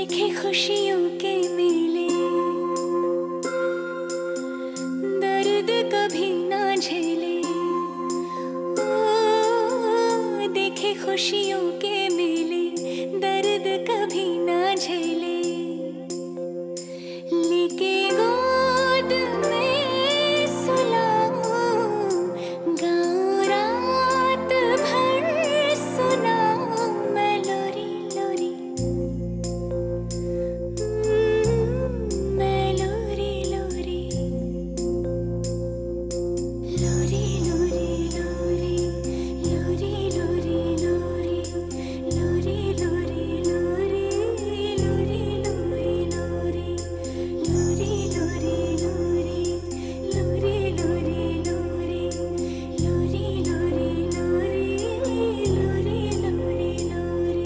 देखे खुशियों के मेले, दर्द कभी ना झेले। ओ देखे खुशियों के मेले, दर्द कभी ना झेले। लेके गोद में सुलाऊं, गाऊं रात भर सुनाऊं मैं लोरी लोरी, मैं लोरी लोरी, लोरी लोरी लोरी, लोरी लोरी लोरी, लोरी लोरी लोरी, लोरी लोरी लोरी, लोरी लोरी लोरी, लोरी लोरी लोरी, लोरी लोरी लोरी, लोरी लोरी लोरी।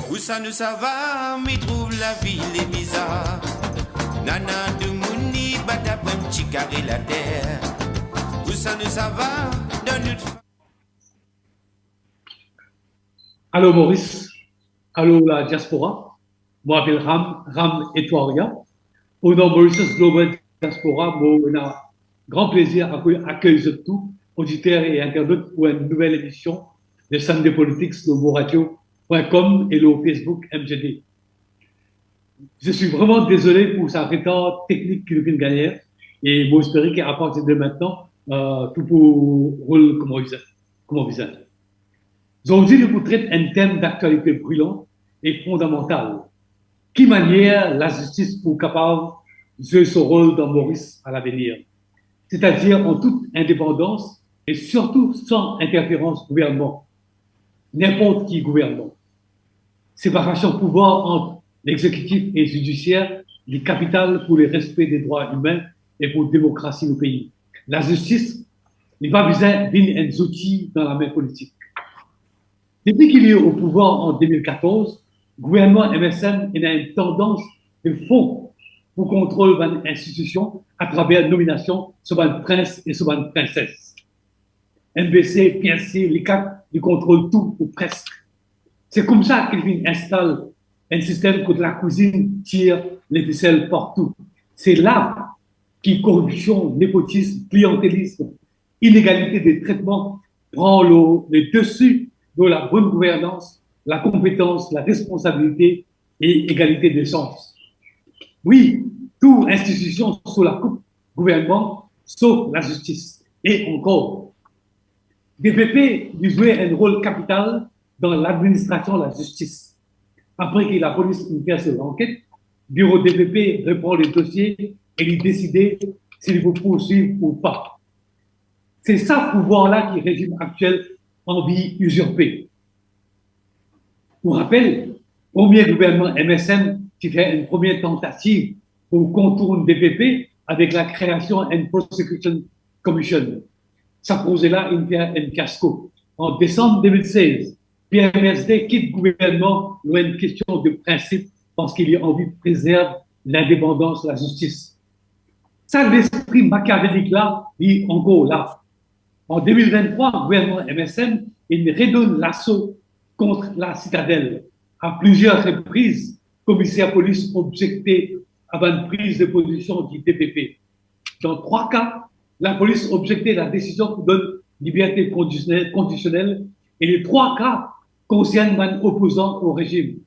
Où ça nous ça va, m'y trouve la ville est bizarre. Nana de Mouni, Badabem, Chikari la terre. Où ça nous ça va, dans notre Allô Maurice, allô la diaspora, moi m'appelle Ram Etoiria. Au nom de Mauritius Global Diaspora, on a grand plaisir à accueillir tous, auditeurs et internautes, pour une nouvelle émission de Sunday Politics de moradio.com et le Facebook MGD. Je suis vraiment désolé pour sa retard technique qui nous vient de gagner et j'espère qu'à partir de maintenant, tout pour rouler comme on visage. Aujourd'hui, nous vous traitons un thème d'actualité brûlant et fondamental. Qui manière la justice pour capable de jouer son rôle dans Maurice à l'avenir, c'est-à-dire en toute indépendance et surtout sans interférence gouvernement, n'importe qui gouvernement. Séparation de pouvoir entre l'exécutif et le judiciaire, le capital pour le respect des droits humains et pour la démocratie au pays. La justice n'est pas besoin d'un outil dans la main politique. Depuis qu'il est au pouvoir en 2014, le gouvernement MSN a une tendance de fond pour contrôler l'institution à travers la nomination sur un prince et sur une princesse. MBC, PNC, les quatre, ils contrôlent tout ou presque. C'est comme ça qu'il installe un système que la cuisine tire les ficelles partout. C'est là que corruption, népotisme, clientélisme, inégalité de traitement prend le dessus de la bonne gouvernance, la compétence, la responsabilité et égalité des chances. Oui, toute institution sous la coupe gouvernement, sauf la justice. Et encore, DPP jouait un rôle capital dans l'administration de la justice. Après que la police fasse l'enquête, le bureau DPP reprend les dossiers et il décide s'il faut poursuivre ou pas. C'est ça pouvoir-là qui est le régime actuel envie usurper. Pour rappel, premier gouvernement MSN qui fait une première tentative pour contourner DPP avec la création d'une Prosecution Commission. Ça projet-là, il fait un fiasco. En décembre 2016, PMSD quitte le gouvernement loin une question de principe parce qu'il a envie de préserver l'indépendance de la justice. Ça, l'esprit machiavélique là, il est encore là. En 2023, le gouvernement MSN il redonne l'assaut contre la citadelle. À plusieurs reprises, le commissaire police objecté à une prise de position du DPP. Dans 3 cas, la police objectait la décision qui donne liberté conditionnelle et les 3 cas concernent un opposant au régime.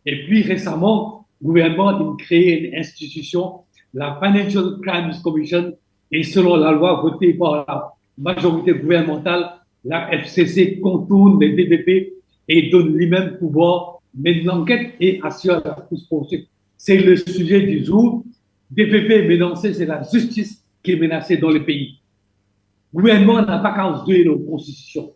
Et puis récemment, le gouvernement a créé une institution, la Financial Crimes Commission, et selon la loi votée par la majorité gouvernementale, la FCC contourne les DPP et donne lui-même pouvoir mener l'enquête et assure la poursuite. C'est le sujet du jour. DPP est menacé, c'est la justice qui est menacée dans le pays. Le gouvernement n'a pas qu'à jouer nos constitutions.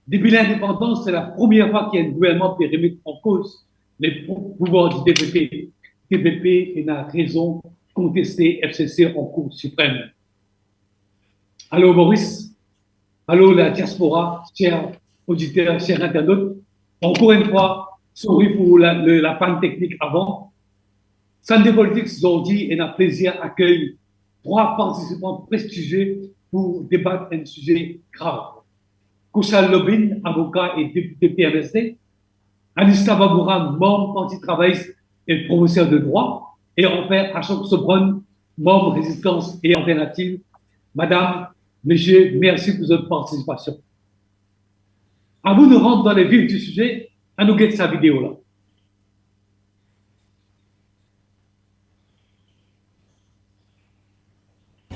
Depuis l'indépendance, c'est la première fois qu'il y a un gouvernement qui remet en cause les pouvoirs du DPP. DPP a raison de contester FCC en Cour suprême. Allô Maurice, allô la diaspora, chers auditeurs, chers internautes. Encore une fois, Sorry pour la panne technique avant. Sunday Politics aujourd'hui est un plaisir d'accueillir 3 participants prestigieux pour débattre un sujet grave. Kouchal Lobin, avocat et député PMSD, Anista Babouran, membre parti travailliste et professeur de droit, et enfin Ashok Sobron, membre résistance et alternative. Madame, Monsieur, merci pour votre participation. Avant de rentrer dans les vifs du sujet, à nous guetter sa vidéo là.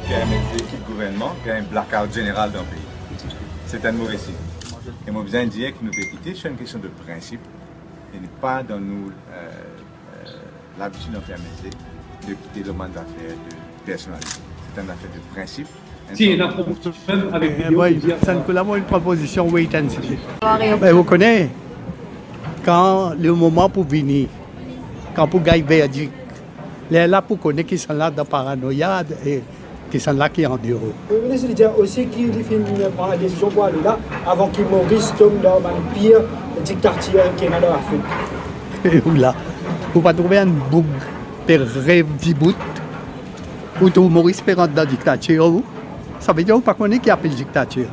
PMSD qui le gouvernement, il y a un blackout général dans le pays. C'est un mauvais signe. Et moi, besoin de dire que nous devons quitter, c'est une question de principe, et pas dans nous l'habitude dans PMSD de quitter le mandat d'affaires de personnalité. C'est une affaire de principe. Si, il y a un problème avec vidéo. Ça nous colle une proposition wait and see. Mais vous connaissez, quand le moment pour venir, quand pour gagner verdict, les là pour connaître qui sont là dans paranoïa et qui sont là qui endurent. Le ministre dit aussi qu'il prend la décision pour aller là avant qu'il Maurice tombe dans le pire dictature qui est dans l'Afrique. Et là, vous pas trouver un bug pour reboot ou tout Maurice Perrant dans la dictature. Ça veut dire qu'on ne connaît pas qui appelle dictature.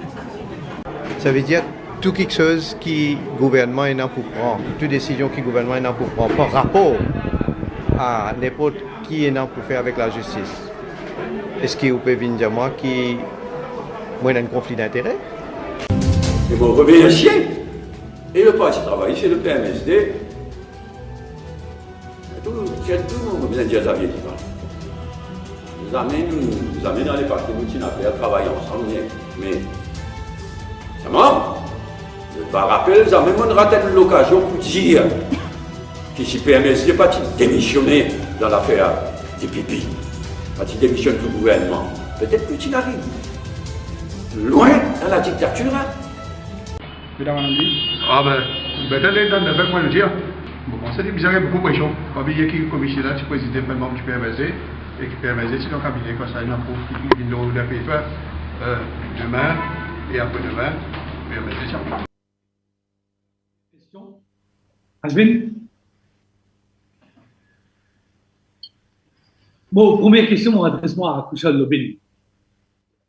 Ça veut dire tout quelque chose qui le gouvernement est là pour prendre, toute décision qui le gouvernement est là pour prendre par rapport à n'importe qui est là pour faire avec la justice. Est-ce que vous pouvez venir dire moi qui moi a un conflit d'intérêt? Et mon revient un chien. Et le parti travailliste, c'est le PMSD. Tout le monde a besoin de dire Xavier qui parle. Nous amène dans les partis multinationaux à travailler ensemble, mais c'est mort. Je vais rappeler, nous avons même raté l'occasion pour dire que si PMSD n'est pas démissionné dans l'affaire des pipis, pas démissionne du gouvernement, peut-être qu'il arrive. Loin dans la dictature. Mesdames et messieurs, ah ben, avec moi le dire. Bon, c'est bizarre, il y a beaucoup de pression. Quand il y a qui commission là, tu présides le membre du PMSD, et qui PMSD, c'est un cabinet comme ça, il y a un numéro d'un pays demain et après-demain, PMSD, c'est un Question Asmin. Bon, première question, mon adresse-moi à Kouchal Lobin.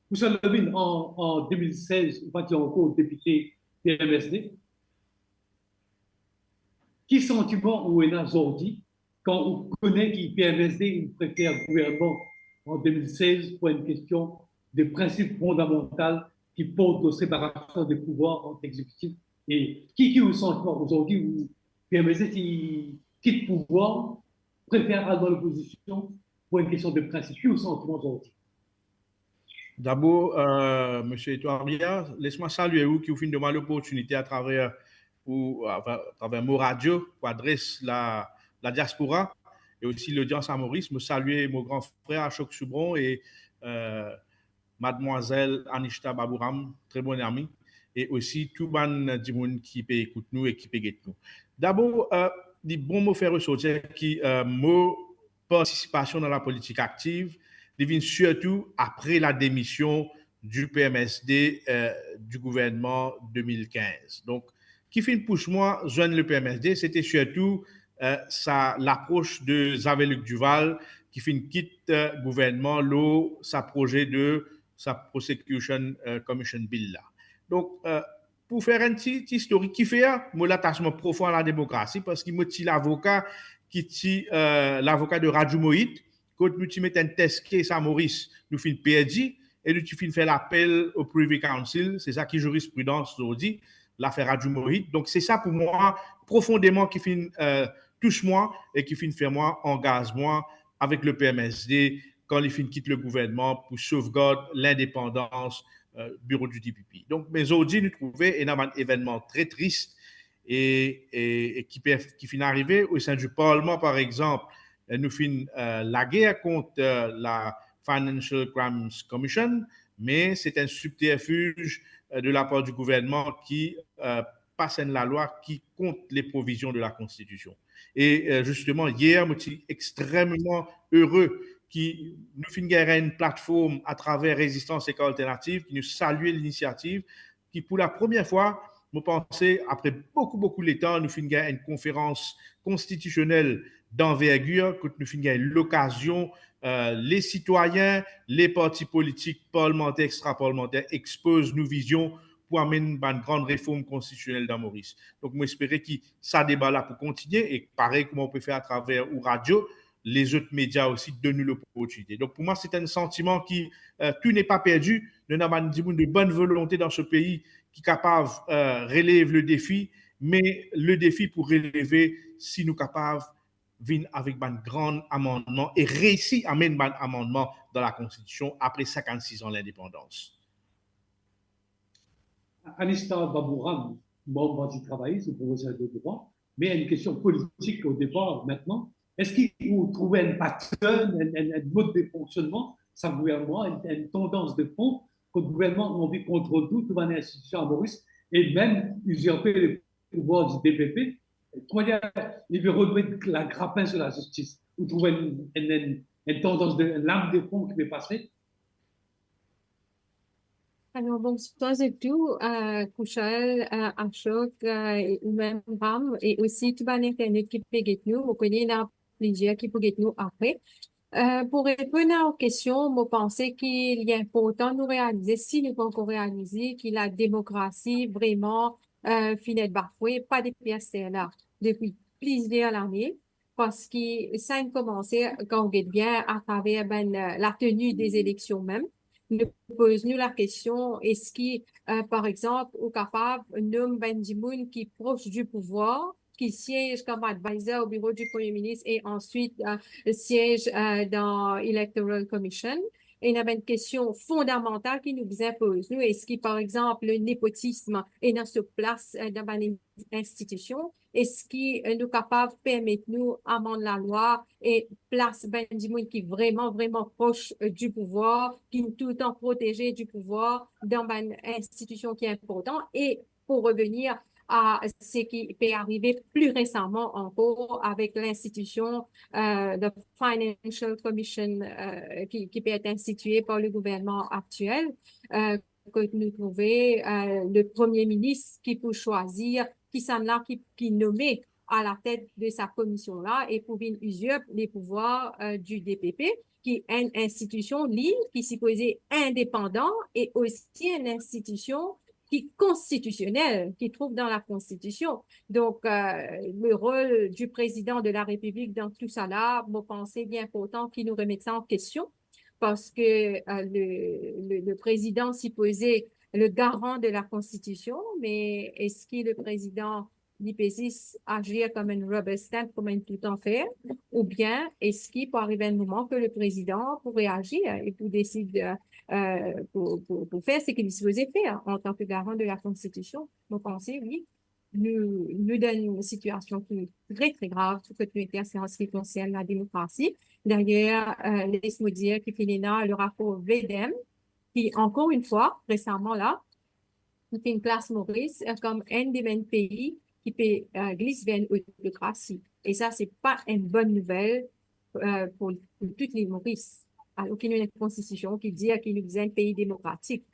Kouchal Lobin, en 2016, vous étiez encore député PMSD. Quel sentiment vous avez aujourd'hui quand on connaît qu'il PMSD il préfère le gouvernement en 2016 pour une question de principe fondamental qui porte aux séparations des pouvoirs entre exécutif et qui vous sentiment aujourd'hui où PMSD qui quitte le pouvoir préfère aller dans l'opposition pour une question de principe. Qui vous sentiment aujourd'hui? D'abord, M. Etoiria, laisse-moi saluer vous qui vous finissez de demander l'opportunité à travers mon radio pour adresser la diaspora et aussi l'audience à Maurice. Me saluer mon grand frère Ashok Sobron et mademoiselle Anishta Babouram, très bonne amie, et aussi tout le monde qui peut écouter nous et qui peut guetter nous. D'abord, des bons mots faire ressortir qui mot participation dans la politique active devine surtout après la démission du PMSD du gouvernement 2015. Donc, qui fait une pousse moi, joindre le PMSD, c'était surtout l'approche de Xavier Duval qui fait une quitte gouvernement, sa projet de sa prosecution commission bill là. Donc, pour faire un petit historique qui fait mon attachement profond à la démocratie parce qu'il me dit l'avocat qui dit l'avocat de Radio Moïse quand nous mettons un test case à Maurice, nous finissons perdu et nous finissons faire l'appel au Privy Council, c'est ça qui jurisprudence aujourd'hui, l'affaire Radio Moïse. Donc c'est ça pour moi profondément qui finit touche moi et qui finit faire moi engage moi avec le PMSD quand il finit quitte le gouvernement pour sauvegarder l'indépendance bureau du DPP. Donc mais aujourd'hui nous trouvons un événement très triste et qui finit arriver au sein du Parlement par exemple. Nous finissons la guerre contre la Financial Crimes Commission, mais c'est un subterfuge de la part du gouvernement qui passe la loi qui compte les provisions de la Constitution. Et justement, hier, je suis extrêmement heureux qui nous finissons une plateforme à travers Résistance et Alternative qui nous salue l'initiative qui, pour la première fois, je pense, après beaucoup de temps, nous finissons une conférence constitutionnelle d'envergure, que nous finissons l'occasion, les citoyens, les partis politiques, parlementaires, extra-parlementaires, exposent nos visions pour amener une grande réforme constitutionnelle dans Maurice. Donc, moi, j'espère que ça débat là pour continuer et pareil comme on peut faire à travers ou radio, les autres médias aussi donnent l'opportunité. Donc, pour moi, c'est un sentiment qui, tout n'est pas perdu. Nous avons de bonne volonté dans ce pays qui est capable de relever le défi, mais le défi pour relever, si nous sommes capables de venir avec un grand amendement et réussir à mettre un amendement dans la Constitution après 56 ans de l'indépendance. Anista Babouram, membre du travail, c'est professeur de droit, mais il y a une question politique au départ maintenant. Est-ce qu'il vous trouvez un pattern, un mode de fonctionnement, ça gouvernement, une tendance de fond, que le gouvernement a envie de contrôler tout dans l'institution à Maurice, et même usurper les pouvoirs du DPP? Comment dire, il veut remettre la grappin sur la justice. Vous trouvez une tendance de lame de fond qui va passer? Alors, bonsoir à tout, Kouchal, Ashok, ou même Ram, et aussi tout le Internet qui peut être nous. Vous connaissez la plaisir qui peut être nous après. Pour répondre aux questions, je pense qu'il est important de nous réaliser, si nous pouvons réaliser que la démocratie vraiment finit bafouée, pas des pièces là, depuis plusieurs années, parce que ça a commencé, quand on regarde bien, à travers la tenue des élections même. Nous posons la question, est-ce qu'il, par exemple, est capable de nommer Ben Dimoun qui est proche du pouvoir, qui siège comme advisor au bureau du Premier ministre et ensuite siège dans l'Electoral Commission? Et il y a une question fondamentale qui nous impose. Nous, est-ce que, par exemple, le népotisme est dans ce place dans une institution? Est-ce qu'il nous capable de permettre nous amender la loi et place Ben Dimoun qui est vraiment proche du pouvoir, qui est tout le temps protégé du pouvoir dans une institution qui est importante? Et pour revenir à ce qui peut arriver plus récemment encore avec l'institution de Financial Commission qui peut être instituée par le gouvernement actuel, que nous trouvons le Premier ministre qui peut choisir qui s'en là qui nommé à la tête de sa commission-là et pour usurper les pouvoirs du DPP, qui est une institution libre, qui est supposée indépendante et aussi une institution qui est constitutionnelle, qui trouve dans la Constitution. Donc, le rôle du président de la République dans tout ça là, je pense bien important qu'il nous remette ça en question parce que le président supposé le garant de la Constitution, mais est-ce que le président l'IPSIS agir comme un rubber stamp, comme un tout en faire, ou bien est-ce qu'il peut arriver un moment que le président pourrait agir et pour décider pour faire ce qu'il est supposé faire en tant que garant de la Constitution? Vous pensez, oui, nous donne une situation qui est très grave pour que nous en ce qui concerne la démocratie. D'ailleurs, laisse-moi dire qu'il y a le rapport VEDEM, qui, encore une fois, récemment là, c'est une classe Maurice comme un des mêmes pays qui peut glisser vers une autocratie. Et ça, c'est pas une bonne nouvelle pour toutes les Maurices. Alors qu'il y a une constitution qui dit qu'il nous est un pays démocratique.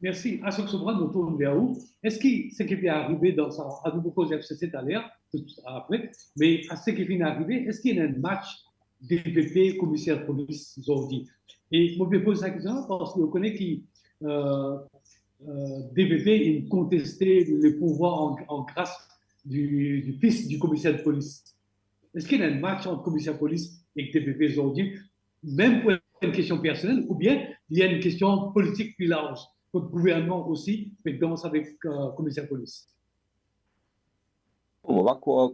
Merci. Ashok Sobran, on tourne vers vous. Est-ce que ce qui est arrivé dans ça, à nouveau cause FCC tout à l'heure, après, mais à ce qui est arrivé, est-ce qu'il y a un match DPP, commissaire de police, aujourd'hui? Et moi, je me pose la question parce qu'on connaît que DPP a contesté le pouvoir en grâce du fils du commissaire de police. Est-ce qu'il y a un match entre commissaire de police et DPP aujourd'hui, même pour une question personnelle, ou bien il y a une question politique plus large? Votre gouvernement aussi, mais commence avec le commissaire de police. On va quoi?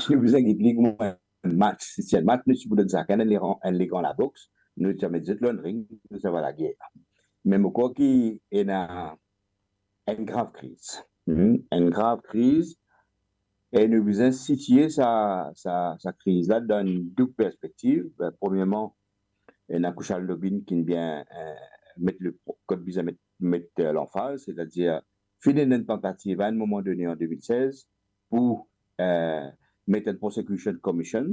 Vous avez un match. Si c'est un match, nous sommes dans la boxe, nous sommes dans le ring, nous sommes à la guerre. Mais quoi qui est une grave crise. Une grave crise. Et nous vous situer sa crise-là dans une double perspective. Premièrement, il y a Kouchal Lobin qui vient mettre le code visa mettre l'emphase, c'est-à-dire finir une tentative à un moment donné en 2016 pour mettre une prosecution commission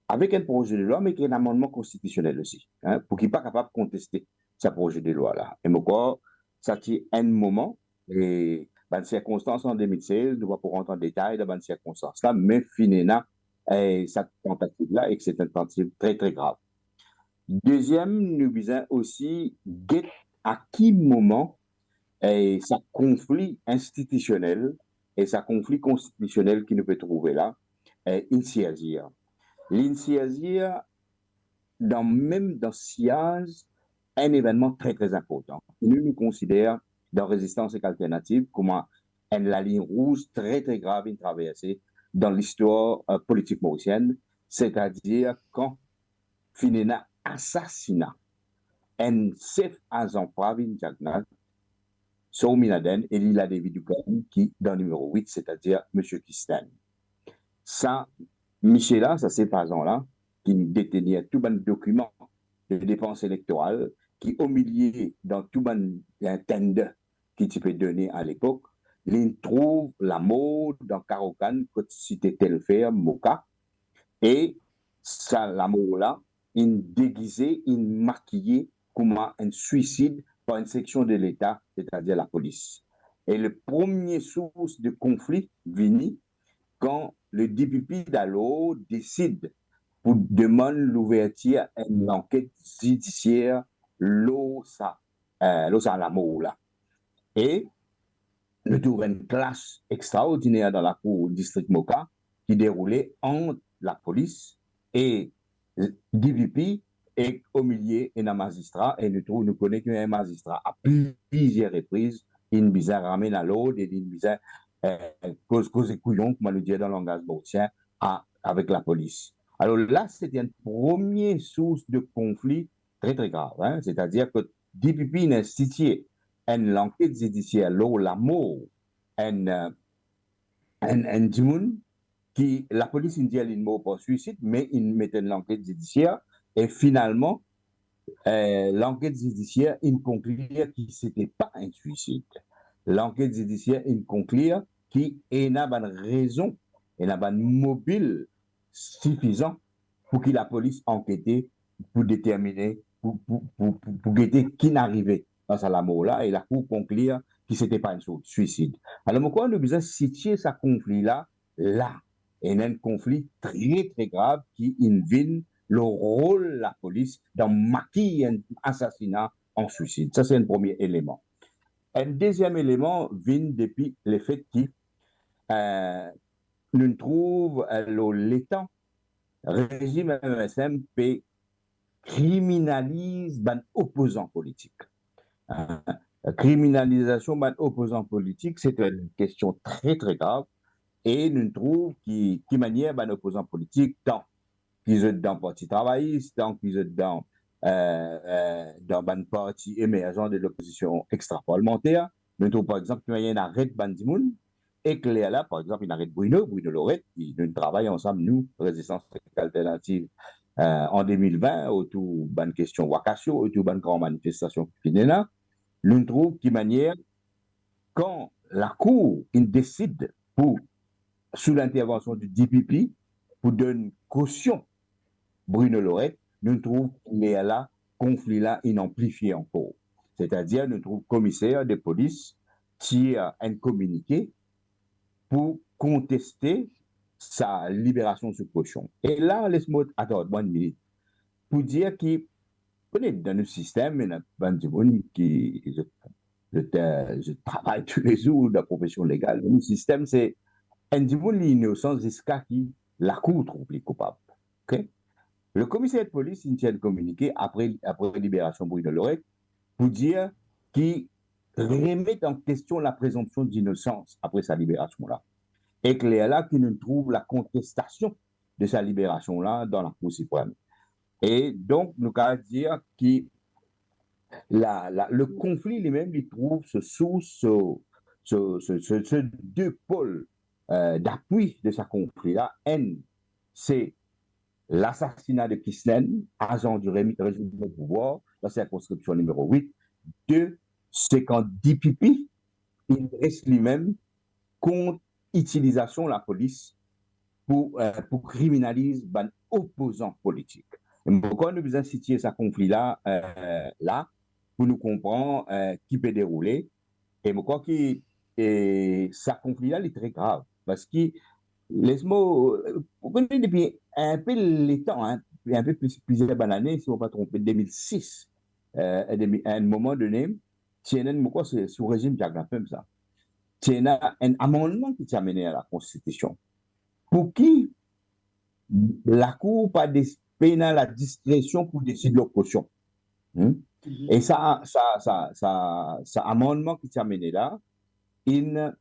avec un projet de loi, mais qui est un amendement constitutionnel aussi, pour qu'il ne soit pas capable de contester ce projet de loi-là. Et pourquoi ça tient un moment Et dans les circonstances en 2016, nous ne pouvons pas rentrer en détail dans les circonstances-là, mais finalement, cette tentative-là, et que c'est une tentative très, très grave. Deuxième, nous visons aussi à quel moment ce conflit institutionnel et ce conflit constitutionnel qui nous peut trouver là, initiagir. L'initiagir, même dans SIAZ, un événement très, très important. Nous considérons dans Résistance et Alternative comment la ligne rouge très, très grave est traversée dans l'histoire politique mauricienne, c'est-à-dire quand finina assassinat un chef agent Pravin Jagnal, Souminaden et Lila David Dugan, qui dans le numéro 8, c'est-à-dire M. Kistan. Ça, Michel-là, ça c'est pas là qui détenait tout un document de dépenses électorales qui, au milieu, dans tout un tender qui tu peux donner à l'époque, il trouve la mode dans Karokan, que c'était tel faire, Moka, et ça, la mode-là, il déguisé, il maquillé comme un suicide par une section de l'État, c'est-à-dire la police. Et le premier source de conflit vient quand le DPP d'Allo décide pour demander l'ouverture d'une enquête judiciaire l'OSA la Moula. Et nous trouvons une clash extraordinaire dans la cour district Moka qui déroulait entre la police et DPP et au milieu un magistrat. Et nous connaissons qu'un magistrat à plusieurs reprises, il nous a ramené à l'ordre et il nous a cause de couillon, comme on le dit dans le langage mauricien, avec la police. Alors là, c'était une première source de conflit très, très grave. Hein? C'est-à-dire que DPP a institué une enquête judiciaire, la mort, un dimoun qui, la police indienne, il mort par suicide, mais il mettait une enquête judiciaire et finalement, l'enquête judiciaire, il conclut que ce n'était pas un suicide. L'enquête judiciaire, il conclut qu'il y a une raison, il y a un mobile suffisant pour que la police enquête pour déterminer, pour guetter qui n'arrivait dans sa mort-là, et la cour conclut que ce n'était pas un suicide. Alors, pourquoi on a besoin de situer ce conflit-là, là? Il y a un conflit très, très grave qui invite le rôle de la police dans maquiller un assassinat en suicide. Ça, c'est un premier élément. Un deuxième élément vient depuis le fait que nous trouvons l'État, le régime MSM, criminalise les opposants politiques. Criminalisation des opposants politiques, c'est une question très, très grave. Et nous trouvons qui manière les opposants politiques, tant qu'ils sont dans le Parti travailliste, tant qu'ils sont dans le parti émergent de l'opposition extra-parlementaire. Nous trouvons par exemple qu'il y a un arrêt de Bandimoun, et que là, par exemple, il y a un arrêt de Bruno Lorette, qui nous travaillons ensemble, nous, Résistance Alternative, en 2020, autour de la question Wakasio, autour de la grande manifestation qui est là. Nous trouvons qu'il manière, quand la Cour décide sous l'intervention du DPP, pour donner caution Bruno Lorette, nous trouvons qu'il y a là, conflit-là, amplifié encore. C'est-à-dire, nous trouvons commissaire de police qui a un communiqué pour contester sa libération sous caution. Et là, laisse-moi attendre une minute pour dire que, dans le système, il y a un gens qui je travaille tous les jours dans la profession légale. Le système, c'est un gens innocent jusqu'à qui la cour trouve les coupables. Okay? Le commissaire de police, il tient le communiqué après libération Bruno Lorette pour dire qu'il remet en question la présomption d'innocence après sa libération-là. Et que là, qu'il nous trouve la contestation de sa libération-là dans la Cour suprême. Et donc, nous allons dire que le conflit lui-même, il trouve ce deux pôles d'appui de ce conflit-là. Un, c'est l'assassinat de Kisnen, agent du régime de pouvoir, dans la circonscription numéro 8. Deux, c'est quand DPP, il reste lui-même contre l'utilisation de la police pour criminaliser les opposants politiques. Pourquoi nous avons situé ce conflit-là, pour nous comprendre qui peut dérouler. Et je crois que ça conflit-là est très grave. Parce que, laisse-moi, vous connaissez depuis un peu les temps, hein, un peu plusieurs années, si on ne va pas tromper, 2006, à un moment donné, CNN, je crois, c'est sous régime Jacques Lapin, ça. CNN a un amendement qui s'est amené à la Constitution. Pour qui la Cour pas pénal la discrétion pour décider leur caution. Et ça amendement qui s'est amené là, une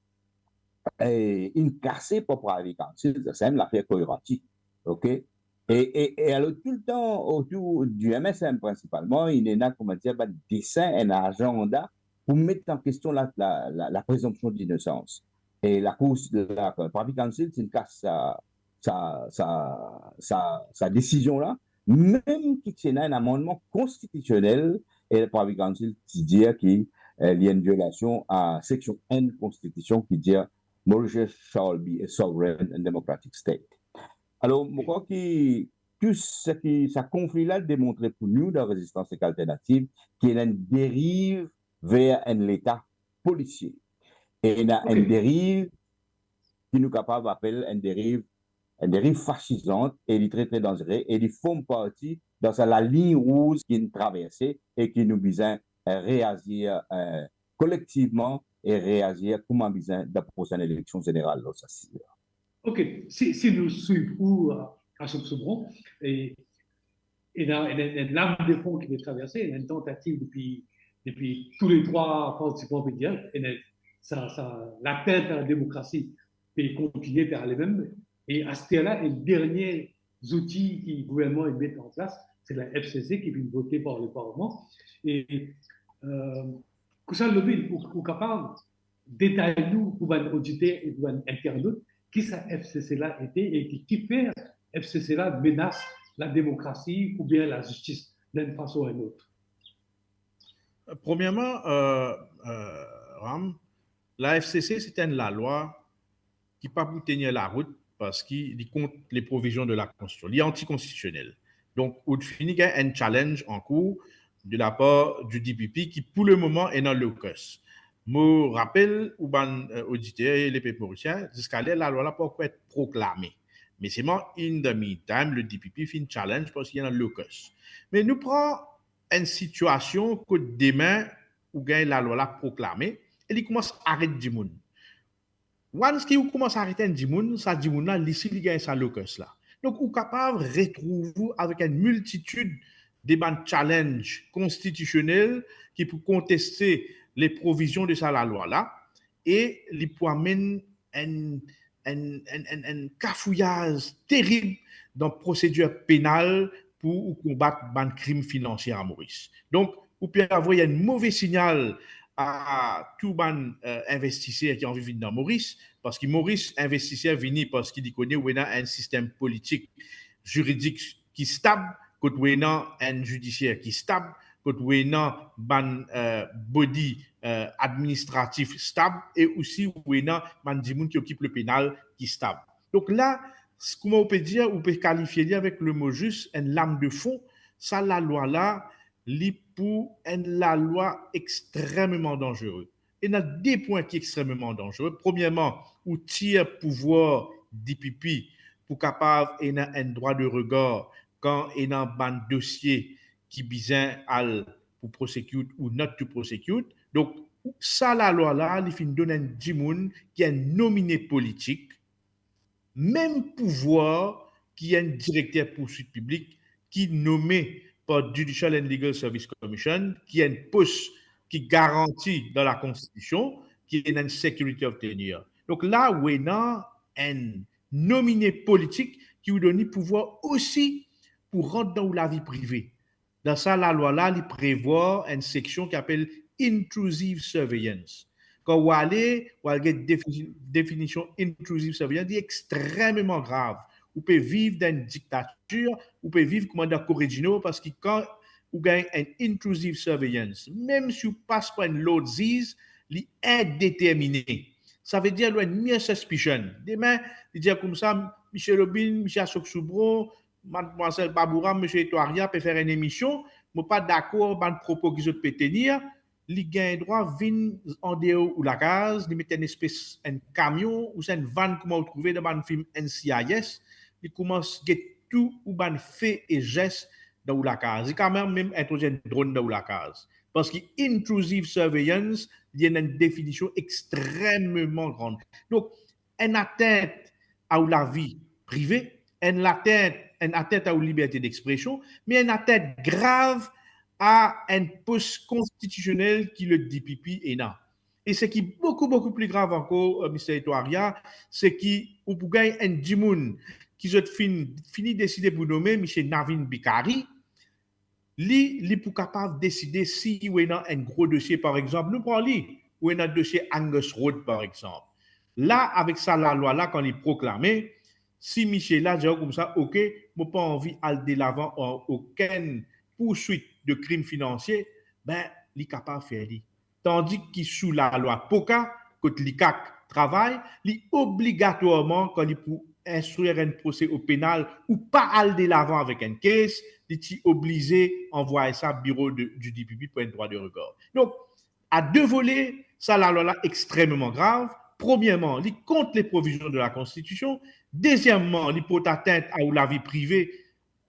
cassée pour private council, c'est même l'affaire cohérente. OK? Et alors, tout le temps, autour du MSM principalement, il y a, comment dire, un dessin, un agenda pour mettre en question la présomption d'innocence. Et la private council, c'est une casse sa décision-là, même qu'il y a un amendement constitutionnel et le private council qui dit qu'il y a une violation à section N Constitution qui dit Mauritius shall be a sovereign and democratic state. Alors, je crois que tout ce conflit-là démontré pour nous dans la résistance alternative qu'il y a une dérive vers un État policier. Et il y a une dérive qui nous capable d'appeler une dérive fascisante et il est très très dangereux et il forme partie dans la ligne rouge qui nous traverse et qui nous besoin réagir collectivement et réagir comment besoin de la prochaine élection générale. Ok, si nous suivons à ce Sobron, et il y a une lame de fond qui est traversée, il y a une tentative depuis tous les trois participants médias, l'atteinte à la démocratie peut continuer vers les mêmes. Et à ce là les derniers outils que le gouvernement met en place, c'est la FCC qui vient voter par le Parlement. Et Kouchal Lobby, pour capable détailler nous pour un auditeur et pour un internaute, qui cette FCC-là était et qui fait FCC-là menace la démocratie ou bien la justice d'une façon ou d'une autre. Premièrement, Ram, la FCC, c'était la loi qui n'a pas pu tenir la route parce qu'il est contre les provisions de la Constitution. Il est anticonstitutionnel. Donc, il finit qu'il y a un challenge en cours de la part du DPP qui, pour le moment, est dans le cause. Je rappelle aux auditeurs et les peuples mauriciens, jusqu'à là, la loi n'a pas pu être proclamée. Mais c'est in the meantime, le DPP fait un challenge parce qu'il est dans le cause. Mais nous prenons une situation que demain, où la loi l'a proclamée, et il commence à arrêter du monde. Once qu'il commence à arrêter du monde, ça dit là, ici, il gagne sa locus là. Donc, vous êtes capable de retrouver avec une multitude de challenges constitutionnels qui peuvent contester les provisions de la loi là et les pour amener un cafouillage terrible dans la procédure pénale pour combattre les crimes financiers à Maurice. Donc, vous pouvez avoir un mauvais signal à tous les investisseurs qui ont vécu dans Maurice, parce que Maurice, investisseur, vient parce qu'il connaît un système politique, juridique qui est stable, quand il un judiciaire qui est stable, quand il a un body administratif stable, et aussi il a un gens qui occupe le pénal qui est stable. Donc là, comment on peut dire, on peut qualifier avec le mot juste, une lame de fond, ça, la loi là, pour la loi extrêmement dangereuse. Il y a des points qui sont extrêmement dangereux. Premièrement, où tire pouvoir DPP pour capable d'avoir un droit de regard quand il y a un dossier qui besoin pour prosecute ou not to prosecute. Donc, ça, la loi là, il fait donner un dimoun qui est un nominé politique, même pouvoir qui est un directeur poursuite publique qui est nommé par Judicial and Legal Service Commission, qui est un poste qui garantit dans la Constitution, qui est une security of tenure. Donc là, où il y a un nominé politique qui vous donne le pouvoir aussi pour rentrer dans la vie privée. Dans ça, la loi là, il prévoit une section qui s'appelle intrusive surveillance. Quand vous allez, vous avez une définition intrusive surveillance, c'est extrêmement grave. Vous pouvez vivre dans une dictature, vous pouvez vivre comme dans Corregino, parce que quand vous gagnez une intrusive surveillance, même si vous passez par une load disease, il est indéterminé. Ça veut dire qu'il y a une mere suspicion. Demain, il dit comme ça, M. Robin, M. Asok Soubron, Mademoiselle Babouram, M. Etoaria peut faire une émission, je ne suis pas d'accord avec les propos qu'ils ont pu tenir. li gen droit vin en dehors ou la case, li mette une espèce un camion ou c'est une van comment on trouver dans un film NCIS, il commence get tout ou ban fait et geste dans ou la case. Il quand même introduire un drone dans ou la case. Parce que intrusive surveillance, il y a une définition extrêmement grande. Donc, une atteinte à la vie privée, une atteinte à la liberté d'expression, mais une atteinte grave à un poste constitutionnel qui le DPP est là. Et ce qui est beaucoup, beaucoup plus grave encore, M. Etoaria, c'est qu'on peut gagner un djimoun qui a fini décider pour nommer M. Navin Bikari, li pour capable décider si il y a un gros dossier, par exemple, nous prenons lui, ou il y a un dossier Angus Road, par exemple. Là, avec ça, la loi, là, quand il proclamé, si Michel là, dit comme ça, OK, moi pas envie d'aller de l'avant en aucune poursuite de crimes financiers, ben, il est capable de faire. Tandis qu'il sous la loi POCA, quand l'ICAC travaille, il est obligatoirement, quand il pour instruire un procès au pénal ou pas aller de l'avant avec une caisse, il est obligé d'envoyer ça au bureau du DPP pour un droit de regard. Donc, à deux volets, ça, la loi là, extrêmement grave. Premièrement, il contre les provisions de la Constitution. Deuxièmement, il porte atteinte à la vie privée,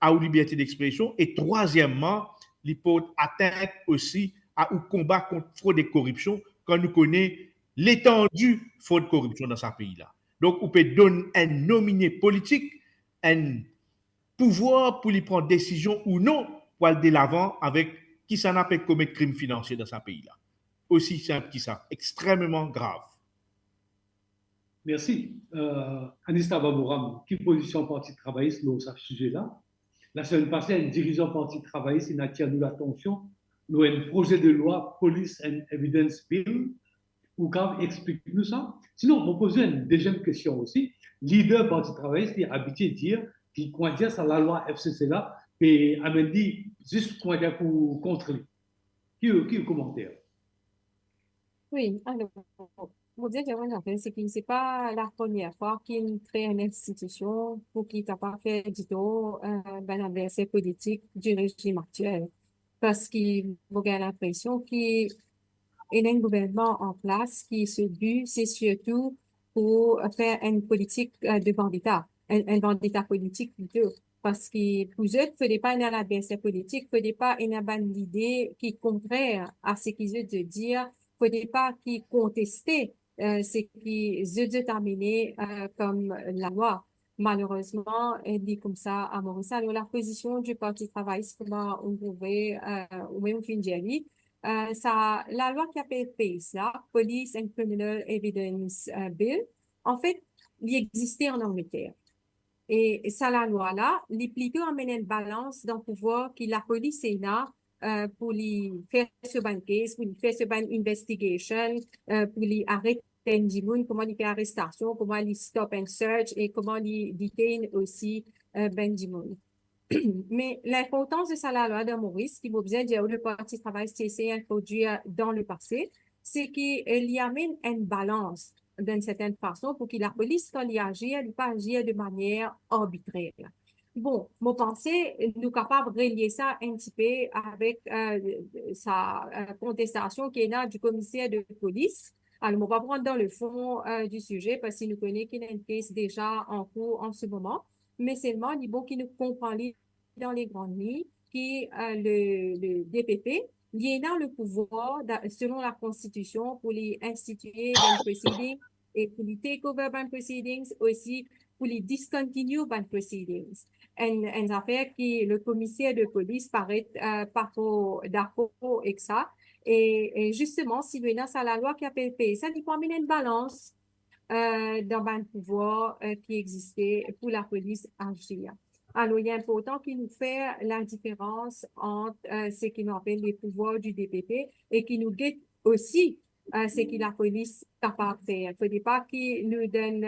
à la liberté d'expression. Et troisièmement, il porte atteinte aussi au combat contre fraude et corruption quand nous connaissons l'étendue fraude et corruption dans ce pays-là. Donc, on peut donner un nominé politique, un pouvoir pour lui prendre décision ou non pour aller de l'avant avec qui s'en a fait commettre crime financier dans ce pays-là. Aussi simple que ça, extrêmement grave. Merci. Anista Babouram, qui position Parti travailliste dans ce sujet-là? La semaine passée, un dirigeant Parti travailliste il a attiré l'attention sur un projet de loi Police and Evidence Bill. Ou quand explique-nous ça. Sinon, on peut poser une deuxième question aussi. Leader Parti travailliste est habitué à dire qu'il croit dire ça la loi FCC là et a même dit juste quoi dire pour contre lui. Qui est le commentaire? Oui, alors, pour dire que c'est que c'est pas la première fois qu'il crée une institution pour qu'il n'a pas fait du tout l'adversaire politique du régime actuel. Parce qu'il a l'impression qu'il y a un gouvernement en place qui se but, c'est surtout pour faire une politique de banditat, un banditat politique plutôt. Parce que pour eux, il ne faudrait pas une adversaire politique, il ne faudrait pas une idée qui est contraire à ce qu'ils ont de dire, il ne faudrait pas qu'ils contestent ce qu'ils ont déterminé comme la loi. Malheureusement, elle dit comme ça à Maurice. Alors, la position du Parti travailliste, comment on pouvait, ou même Finjali, la loi qui appelle PESA, Police and Criminal Evidence Bill, en fait, il existait en Angleterre. Et ça, la loi-là, il plutôt amène une balance dans le pouvoir que la police est là pour lui faire ce ban case, pour lui faire ce ban investigation, pour lui arrêter comment il fait arrestation, comment il stop and search et comment il detain aussi Benjamin. Mais l'importance de ça, la loi de Maurice, qui m'a besoin de dire le Parti travail s'est introduit dans le passé, c'est qu'il y amène une balance d'une certaine façon pour que la police, quand elle agit, elle ne pas agir de manière arbitraire. Bon, mon pensée, nous sommes capables de relier ça un petit peu avec sa contestation qui est là du commissaire de police. Alors, on va prendre dans le fond du sujet parce qu'il nous connaît qu'il y a une case déjà en cours en ce moment. Mais seulement, il est bon qu'il nous comprenne dans les grandes lignes qui le DPP, il y a le pouvoir, selon la Constitution, pour les instituer dans le proceeding et pour les take over dans proceedings, aussi pour les discontinue dans proceedings. Une affaire qui le commissaire de police paraît pas trop d'accord avec ça. Et justement, si nous avons la loi qui appelle ça, il faut amener une balance dans le pouvoir qui existait pour la police agir. Alors, il est important qu'il nous fasse la différence entre ce qu'il nous appelle les pouvoirs du DPP et qu'il nous guette aussi ce que la police est capable de faire. Il ne faut pas qu'il nous donne,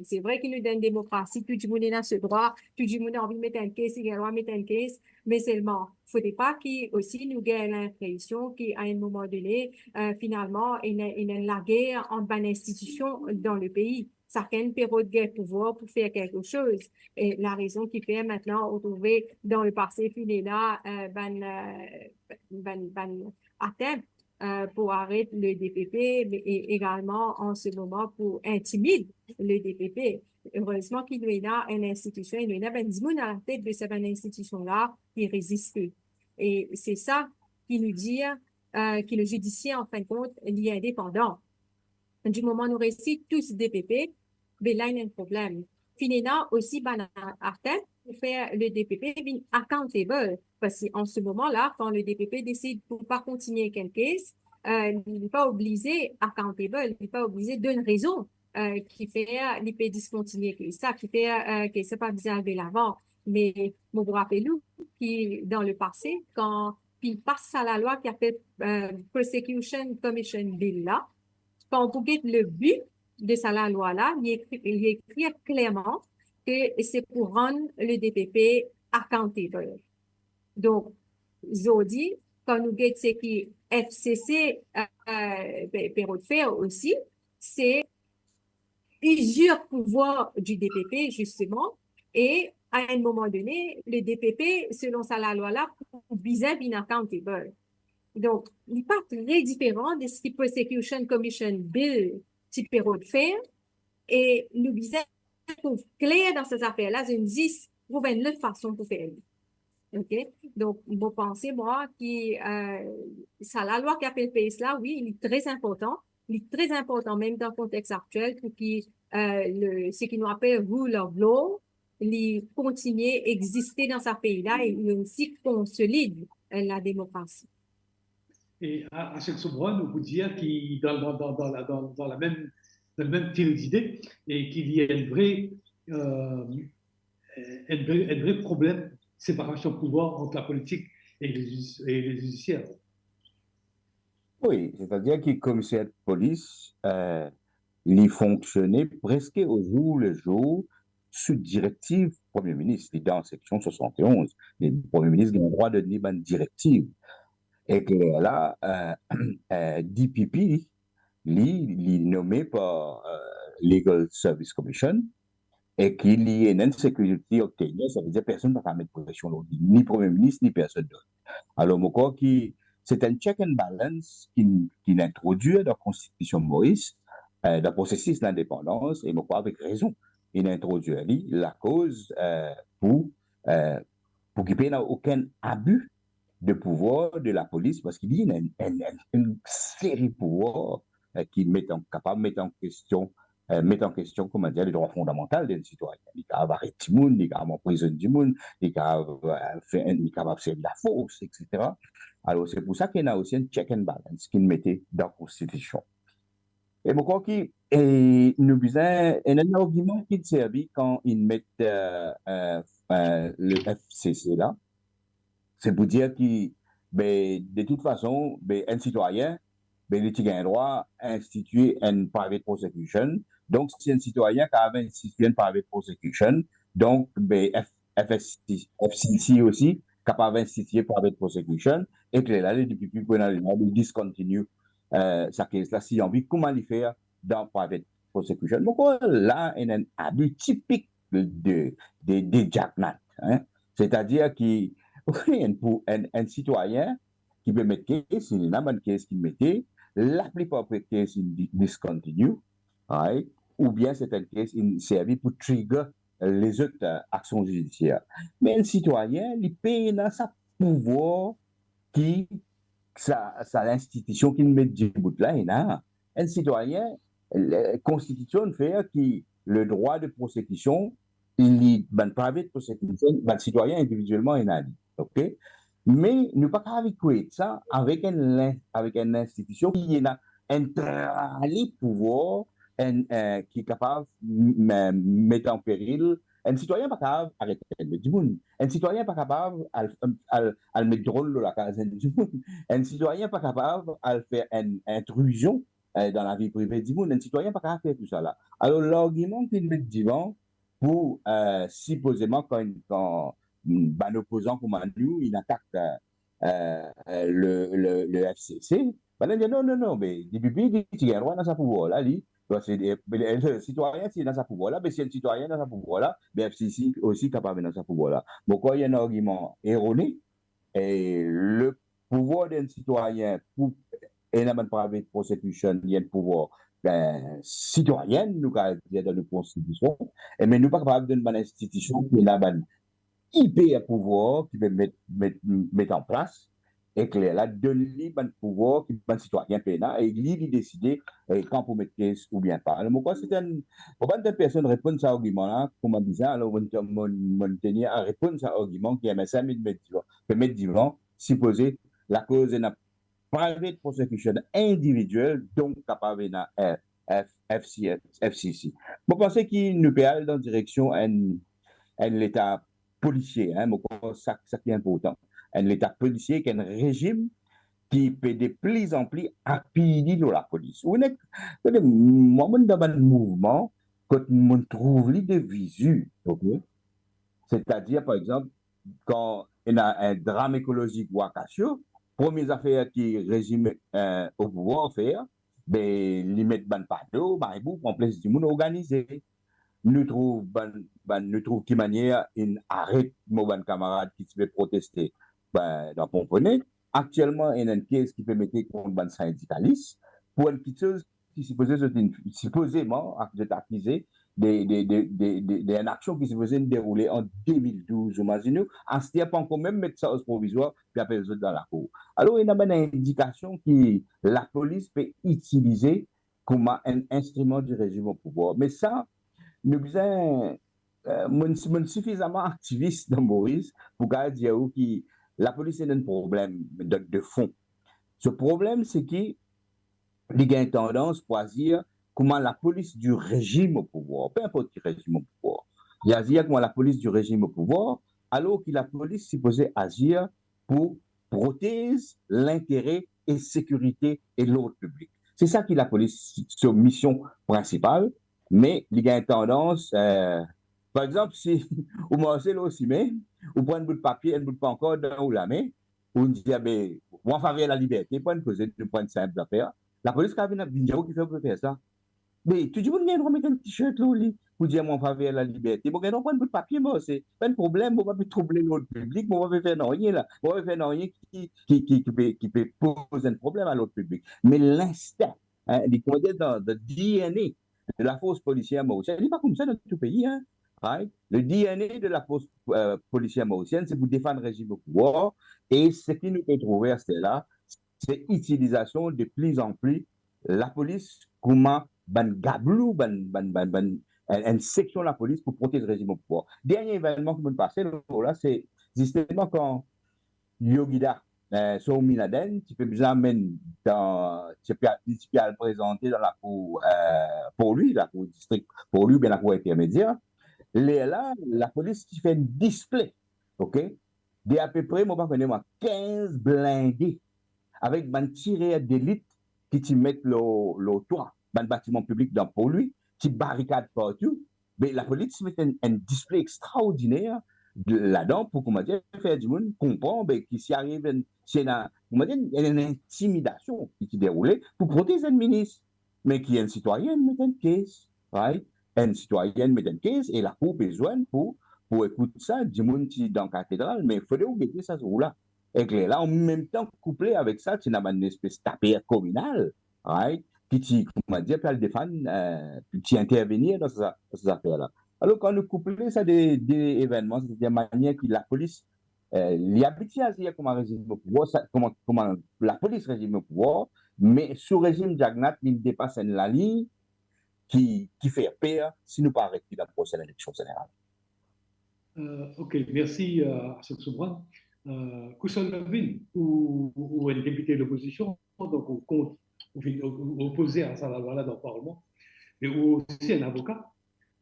c'est vrai qu'il nous donne démocratie, tout le monde a ce droit, tout le monde a envie de mettre un case, il a le droit de mettre un case, mais seulement, il ne faut pas qu'il aussi nous gagne l'impression qu'à un moment donné, finalement, il y a la guerre entre les institutions dans le pays. Ça a une période de pouvoir pour faire quelque chose. Et la raison qui fait maintenant, on trouvait dans le passé, puis là, atteint pour arrêter le DPP, mais également en ce moment pour intimider le DPP. Heureusement qu'il y a une institution, il y a des gens à la tête de cette institution-là qui résistent. Et c'est ça qui nous dit que le judiciaire, en fin de compte, il est indépendant. Du moment où nous réussissons tous DPP, ben là, il y a un problème. Finalement, aussi, pour faire le DPP accountable. Parce qu'en ce moment-là, quand le DPP décide pour pas continuer quelque case, il n'est pas obligé accountable, il n'est pas obligé d'une raison qui fait il peut discontinuer que ça, qui fait que c'est pas bien de l'avant. Mais je vous rappelle qui dans le passé, quand il passe à la loi qui appelle Prosecution Commission Bill là, quand vous dites le but de la loi-là, il est écrit clairement que c'est pour rendre le DPP accountable. Donc, Zodi, quand nous dites ce qui FCC peut faire aussi, c'est plusieurs pouvoirs du DPP, justement, et à un moment donné, le DPP, selon la loi-là, pour bien accountable. Donc, il n'est pas très différent de ce que Prosecution Commission Bill peut faire. Et nous disons, pour clair dans ces affaires-là, je me dis, vous avez une autre façon pour faire. OK? Donc, vous pensez, moi, que ça, la loi qui appelle PS là, oui, il est très important. Il est très important, même dans le contexte actuel, pour que ce qui nous appelle rule of law, il continue à exister dans ce pays-là et il aussi consolide la démocratie. Et à cette Sobron, on vous dire qu'il dans le même style d'idée et qu'il y a un vrai problème de séparation de pouvoir entre la politique et les judiciaires. Oui, c'est-à-dire que le commissaire de police, il fonctionnait presque au jour le jour sous directive du Premier ministre. Dans la section 71, le Premier ministre a le droit de donner une directive. Et que là, DPP, il est nommé par Legal Service Commission et qu'il y a une insécurité obtenue, ça veut dire que personne ne peut mettre pression, ni Premier ministre, ni personne d'autre. Alors, je crois que c'est un check and balance qui introduit dans la Constitution Maurice, dans le processus d'indépendance, et je crois avec raison, il introduit la cause pour qu'il n'y ait aucun abus de pouvoir de la police, parce qu'il y a une série de pouvoirs qui capables de mettre en question, comment dire, les droits fondamentaux des citoyens. Ils peuvent arrêter du monde, ils peuvent emprisonner du monde, ils peuvent faire de la force, etc. Alors, c'est pour ça qu'il y a aussi un check and balance qu'ils mettent dans la Constitution. Et je crois qu'il y a un argument qui servi quand ils mettent le FCC là. C'est pour dire que, de toute façon, un citoyen, il a un droit à instituer une private prosecution. Donc, si un citoyen qui a institué une private prosecution, donc, FCC aussi, capable d'instituer private prosecution, et que là, depuis plus il discontinue sa case là, si on veut, comment le faire dans private prosecution. Donc, là, il y a un abus typique de jacknat. Hein? C'est-à-dire que, pour un citoyen qui peut mettre case, il y a une case qui mettait, la plupart des cases discontinue, right? Ou bien c'est un case qui servi pour trigger les autres actions judiciaires. Mais un citoyen, il paye dans sa pouvoir qui, l'institution qui met du bout là, il a. Un citoyen, la Constitution fait que le droit de prosecution, il est une private prosecution, le citoyen individuellement, il a dit. OK? Mais nous ne pouvons pas avec ça avec une institution qui a un pouvoir qui est capable de mettre en péril. Un citoyen n'est pas capable d'arrêter du monde. Un citoyen n'est pas capable de mettre drôle dans la case du monde. Un citoyen n'est pas capable de faire une intrusion dans la vie privée du monde. Un citoyen n'est pas capable de faire tout ça là. Alors, l'argument qu'il met devant pour supposément quand un opposant comme nous, il attaque le FCC, il dit non, mais depuis il a un droit dans sa pouvoir là, le citoyen, s'il est dans sa pouvoir là, mais si un citoyen dans sa pouvoir là, le FCC aussi capable dans sa pouvoir là. Pourquoi il y a un argument erroné et le pouvoir d'un citoyen pour et dans le private prosecution, il y a un pouvoir citoyen, nous, avons dans la Constitution, mais nous pas capables d'une bonne institution qui est là, hyper pouvoir qui peut mettre en place et que là donne lui un pouvoir qui un citoyen pénal et lui décider quand pour mettre caisse ou bien pas. Alors moi c'est une pour pas de personnes répondre à cet argument là comme on disait alors mon tenir à répondre à cet argument qui est 5000 mètres peut mettre divan supposer la cause est une private prosecution individuelle donc capable na FCC. Moi pensez qu'il nous peut aller dans direction un l'état policier, hein, ça qui est important. Un état policier qui est un régime qui peut de plus en plus appuyer la police. Moi, dans un mouvement, quand on trouve des visus, okay? C'est-à-dire, par exemple, quand il y a un drame écologique ou acacio, première affaire qui régime au pouvoir faire, ben, ils mettent ban pas d'eau, maribou, en place du monde organisé. Nous trouvons qui manière une arrête mon camarade qui se fait protester dans Pomponnet. Actuellement, il y a une pièce qui permettait contre ban syndicaliste pour une petite chose qui supposément accusé des actions qui se faisaient dérouler en 2012. Imaginez, en ce temps, quand même mettre ça au provisoire puis après les autres dans la cour. Alors, il y a une indication que la police peut utiliser comme un instrument du régime au pouvoir. Mais ça, nous sommes suffisamment activistes dans Maurice pour dire que la police est un problème de fond. Ce problème, c'est qu'il y a une tendance pour dire comment la police du régime au pouvoir, peu importe quel régime au pouvoir, il y a dire comment la police du régime au pouvoir, alors que la police est supposée agir pour protéger l'intérêt et sécurité et l'ordre public. C'est ça qui est la police, sa mission principale. Mais il y a une tendance, par exemple, si vous marchez là aussi, mais vous prenez un bout de papier, un bout de pancarte dans la main, vous dites, vous en faveur de la liberté, vous prenez une simple affaire. La police qui vient dire qui fait faire ça. Mais tu dis, vous venez remettre un t-shirt là, vous dites, moi en faveur de la liberté. Vous prenez un bout de papier, moi, c'est pas un problème, vous ne pouvez pas troubler l'ordre public, vous ne pouvez pas faire rien là. Vous ne pouvez pas faire rien qui peut poser un problème à l'ordre public. Mais l'instinct, les modèles dans le DNA, de la force policière mauricienne. Ce n'est pas comme ça dans tout pays. Hein? Right? Le DNA de la force policière mauricienne, c'est pour défendre le régime au pouvoir. Et ce qui nous peut trouver à là, c'est l'utilisation de plus en plus la police comme un gablou, une section de la police pour protéger le régime au pouvoir. Dernier événement qui me passé, là, c'est justement quand Yogida son Minaden, tu peux bien amener tu peux le présenter dans la cour pour lui, la cour district pour lui, bien la cour intermédiaire. Là, la police qui fait un display, ok? De à peu près, moi, pas 15 blindés avec un tireur d'élite qui te mettent le toit dans le bâtiment public pour lui, qui barricade partout. Mais la police met un display extraordinaire là-dedans pour comment dire faire du monde comprendre qu'il s'y arrive c'est une intimidation qui déroule pour protéger un ministre mais qui est un citoyen met une caisse right un citoyen met une caisse et la cour besoin pour écouter ça du monde qui dans la cathédrale mais il faudrait oublier ça là et que là en même temps couplé avec ça tu as une espèce d'affaire communale right qui comment dire peut le défendre qui intervenir dans ces affaires là. Alors, quand nous couplons ça des événements, c'est des manières que la police l'habitude à dire comment régime au pouvoir, comment la police régime au pouvoir, mais sous régime Jagnat, il dépasse la ligne qui fait peur si nous pas arrêter la prochaine élection générale. Ok, merci à ce Soubran. Koussol Levin, ou un député d'opposition, donc au compte, opposé à ça là dans le Parlement, et aussi un avocat.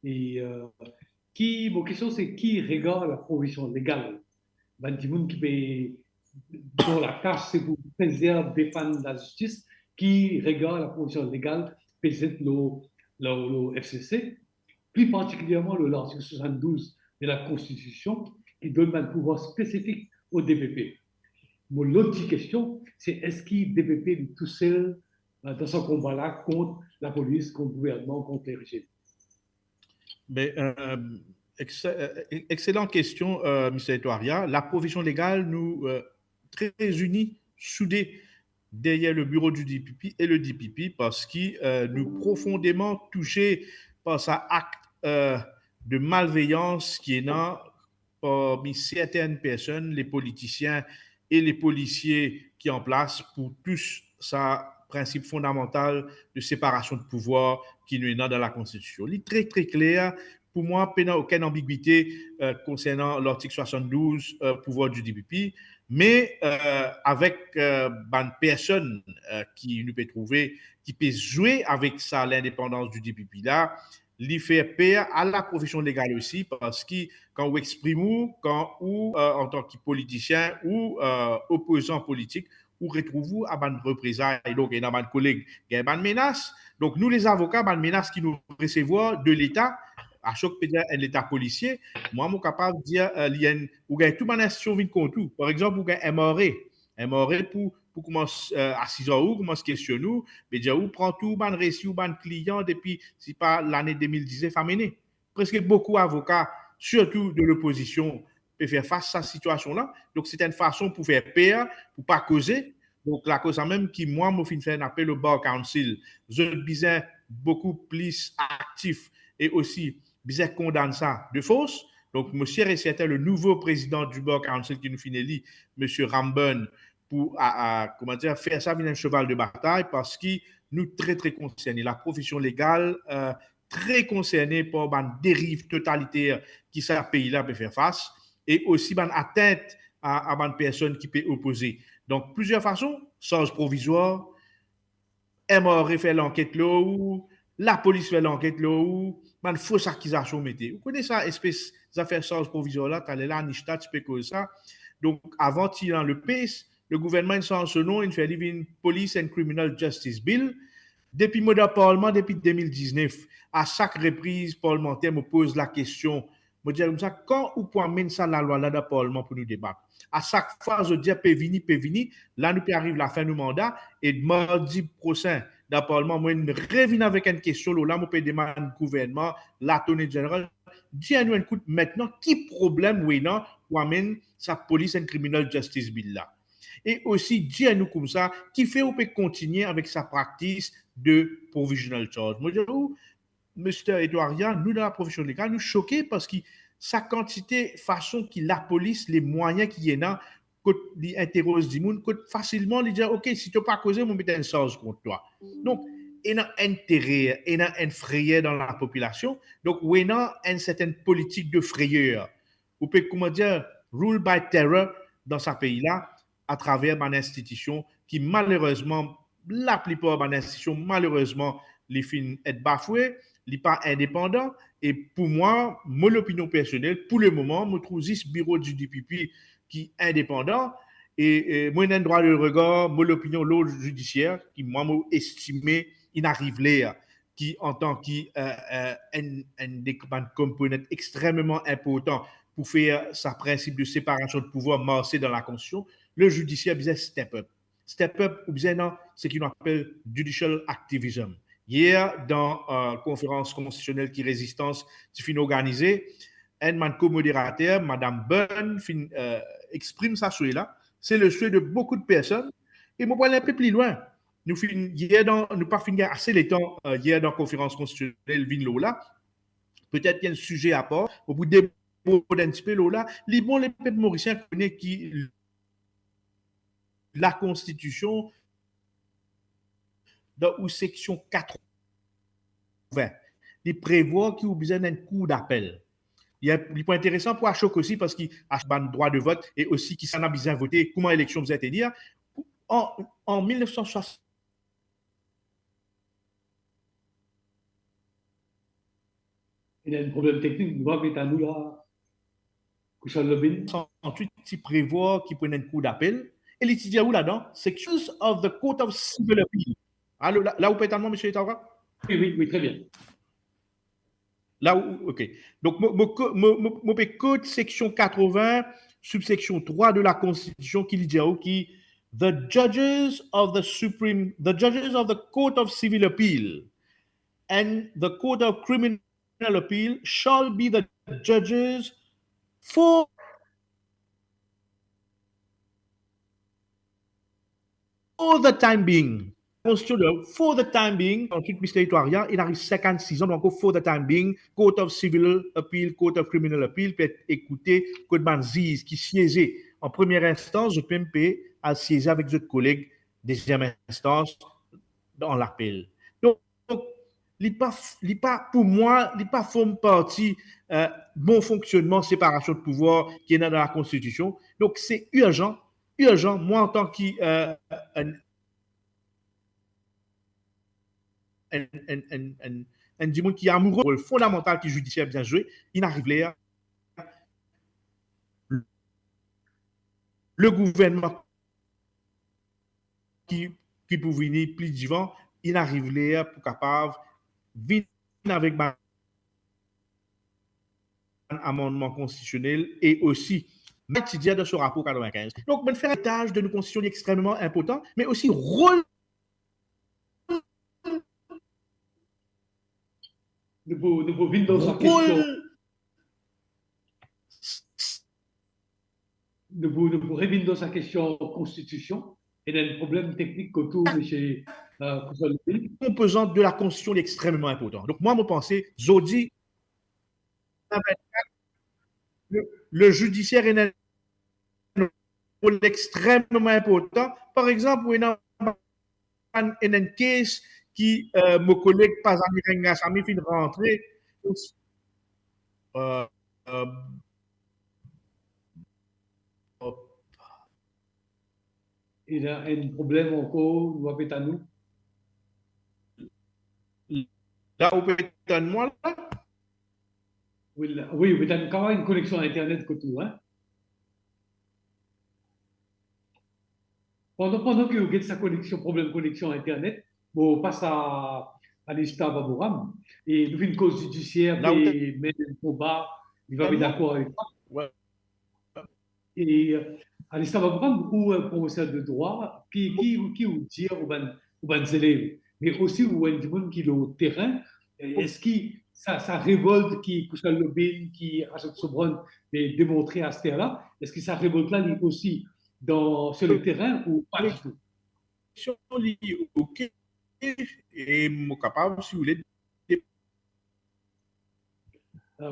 Et mon question, c'est qui regarde la provision légale? Ben, qui peut, dans la tâche, c'est pour préserver, défendre la justice, qui regarde la provision légale, peut-être le FCC, plus particulièrement l'article 72 de la Constitution, qui donne un pouvoir spécifique au DPP. L'autre question, c'est est-ce qu'il DPP est tout seul dans son combat-là contre la police, contre le gouvernement, contre les régimes? Excellente question, M. Etoaria. La provision légale nous très unis, soudés derrière le bureau du DPP et le DPP parce qu'ils nous profondément touchés par cet acte de malveillance qui est là parmi certaines personnes, les politiciens et les policiers qui en place pour tous ça principe fondamental de séparation de pouvoir qui nous est dans la Constitution. Il est très, très clair. Pour moi, il n'y a aucune ambiguïté concernant l'article 72, pouvoir du DPP, mais avec une personne qui nous peut trouver, qui peut jouer avec ça, l'indépendance du DPP là, lui fait peur à la profession légale aussi, parce que quand on exprime ou en tant que politicien ou opposant politique, ou retrouvez à ban représailles, donc il y a ban collègues, il y a ban menace. Donc nous les avocats, ban menace qui nous recevons de l'État, à chaque pays l'État policier, moi je suis capable de dire il y a tout ban institution vient contre tout. Par exemple, il y a un MRE pour commencer à 6 heures ou commencer question nous, mais déjà où prend tout ban récit ou ban client depuis si pas l'année 2019 à mener. Presque beaucoup d'avocats, surtout de l'opposition, peut faire face à cette situation-là. Donc, c'est une façon pour faire peur, pour ne pas causer. Donc, la cause même qui, moi, me fait un appel au Bar Council. Je besoin beaucoup plus actif et aussi besoin condamner ça de fausse. Donc, monsieur et certain, le nouveau président du Bar Council qui nous finit, monsieur Ramburn, pour comment dire, faire ça un cheval de bataille parce que nous très, très concernés. La profession légale, très concernée par une dérive totalitaire qui ce pays-là peut faire face. Et aussi une atteinte à une personne qui peut opposer. Donc, plusieurs façons, charge provisoire, MRE fait l'enquête là ou la police fait l'enquête là ou une fausse accusation mettez. Vous connaissez ça, espèce d'affaires charge provisoire là, tu as là, Nishta, tu peux causer ça. Donc, avant qu'il y ait le PS, le gouvernement, sans ce nom, il fait une Police and Criminal Justice Bill. Depuis le Parlement, depuis 2019, à chaque reprise parlementaire, me pose la question. Je dis comme ça, quand ou pour amener ça la loi là dans le Parlement pour nous débattre. À chaque fois, je dis, peut venir, là, nous arrive la fin du mandat, et mardi prochain, dans le Parlement, moi, je reviens avec une question, là, je peux demander au gouvernement, l'attorney général, dis-nous, écoute, maintenant, qui problème, oui, non, pour amener sa Police and Criminal Justice Bill là. Et aussi, dis-nous comme ça, qui fait ou peut continuer avec sa pratique de provisional charge. Moi, je dis, M. Edouardien, nous, dans la profession légale, nous choqués parce que sa quantité, façon qu'il la police, les moyens qu'il y en a, quand il interroge du monde, facilement, il dit, OK, si tu n'as pas causé, on met une charge contre toi. Donc, il y a un intérêt, il y a un frayeur dans la population. Donc, il y a une certaine politique de frayeur. On peut, comment dire, rule by terror dans ce pays-là, à travers une institution qui, malheureusement, la plupart des institutions, malheureusement, les films sont bafoués, ils ne sont pas indépendants. Et pour moi, mon opinion personnelle, pour le moment, je trouve ce bureau du DPP qui est indépendant. Et moi, j'ai un droit de regard, mon opinion, l'autre judiciaire, qui, moi, m'a estimé inarrivé, qui, en tant qu'un component extrêmement important pour faire sa principe de séparation de pouvoir marcher dans la Constitution, le judiciaire disait step up. Step up, ou bien non, ce qu'on appelle judicial activism. Hier, dans la conférence constitutionnelle qui résistance, qui fin organisée, un co-modérateur, Mme Bunn, exprime ça souhait là. C'est le souhait de beaucoup de personnes. Et moi, je vais aller un peu plus loin. Nous n'avons pas fini assez le temps hier dans la conférence constitutionnelle Vinlo là. Peut-être qu'il y a un sujet à part. Au bout de d'un petit peu là, les bons les peuples mauriciens connaissent qui la Constitution dans la section 80, il prévoit qu'il y a besoin d'un coup d'appel. Il y a des points intéressants pour Achok aussi parce qu'il a un droit de vote et aussi qu'il s'en a besoin de voter, comment l'élection vous a été dit. En 1960, il y a un problème technique, nous va nous là. 68, il prévoit qu'il prenne un coup d'appel. Et il dit où là-dedans? Sections of the Court of Civil Appeal. Alors, là où peut-être allemand, M. Etara? Oui, très bien. Là où, OK. Donc, mon code section 80, subsection 3 de la Constitution qui dit qui the judges of the Court of Civil Appeal and the Court of Criminal Appeal shall be the judges for for the time being. Constitution de for the time being, ensuite, Mr. Etoiria, il arrive 56 ans, donc for the time being, Court of Civil Appeal, Court of Criminal Appeal peut être écouté, Code Manziz, qui siégeait en première instance, je peux me payer à siéger avec d'autres collègues, deuxième instance, dans l'appel. Donc, pour moi, il n'est pas forme partie bon fonctionnement, séparation de pouvoir qui est dans la Constitution. Donc, c'est urgent, moi en tant qu'un monde qui est amoureux, le rôle fondamental qui est judiciaire bien joué, il arrive là. Le gouvernement qui peut venir plus vivant, il arrive là pour capable venir avec un amendement constitutionnel et aussi mettre dans ce rapport 95. Donc, on fait un tâche de nos constitutions extrêmement important, mais aussi rôle. Nous pouvons venir dans sa question. Nous pouvons revenir dans sa question constitution. Et il y a un problème technique autour de chez composante de la Constitution est extrêmement important. Donc, moi, je pense, Zodi, le judiciaire est un rôle extrêmement important. Par exemple, il y a un case qui, mon collègue Pazami Rengassami fin de rentrer. Il y a un problème encore, nous avons à nous. Là, on peut être moi, là? Oui, vous avez quand même une connexion Internet que tout, hein? Pendant que vous avez sa connexion, problème de connexion Internet, on passe à l'État Babouram et nous faisons une cause judiciaire et met un combat, il va être d'accord avec ça. Ouais. Et à l'État Babouram, ou un professeur de droit qui vous dit aux élèves, mais aussi aux gens qui sont au terrain, est-ce que ça révolte qui Kouchal Lobin, qui Rachid Sobron est démontré à ce terrain-là, est-ce que ça révolte là aussi sur le terrain ou pas du tout? Ok. Et mon capable, si vous voulez.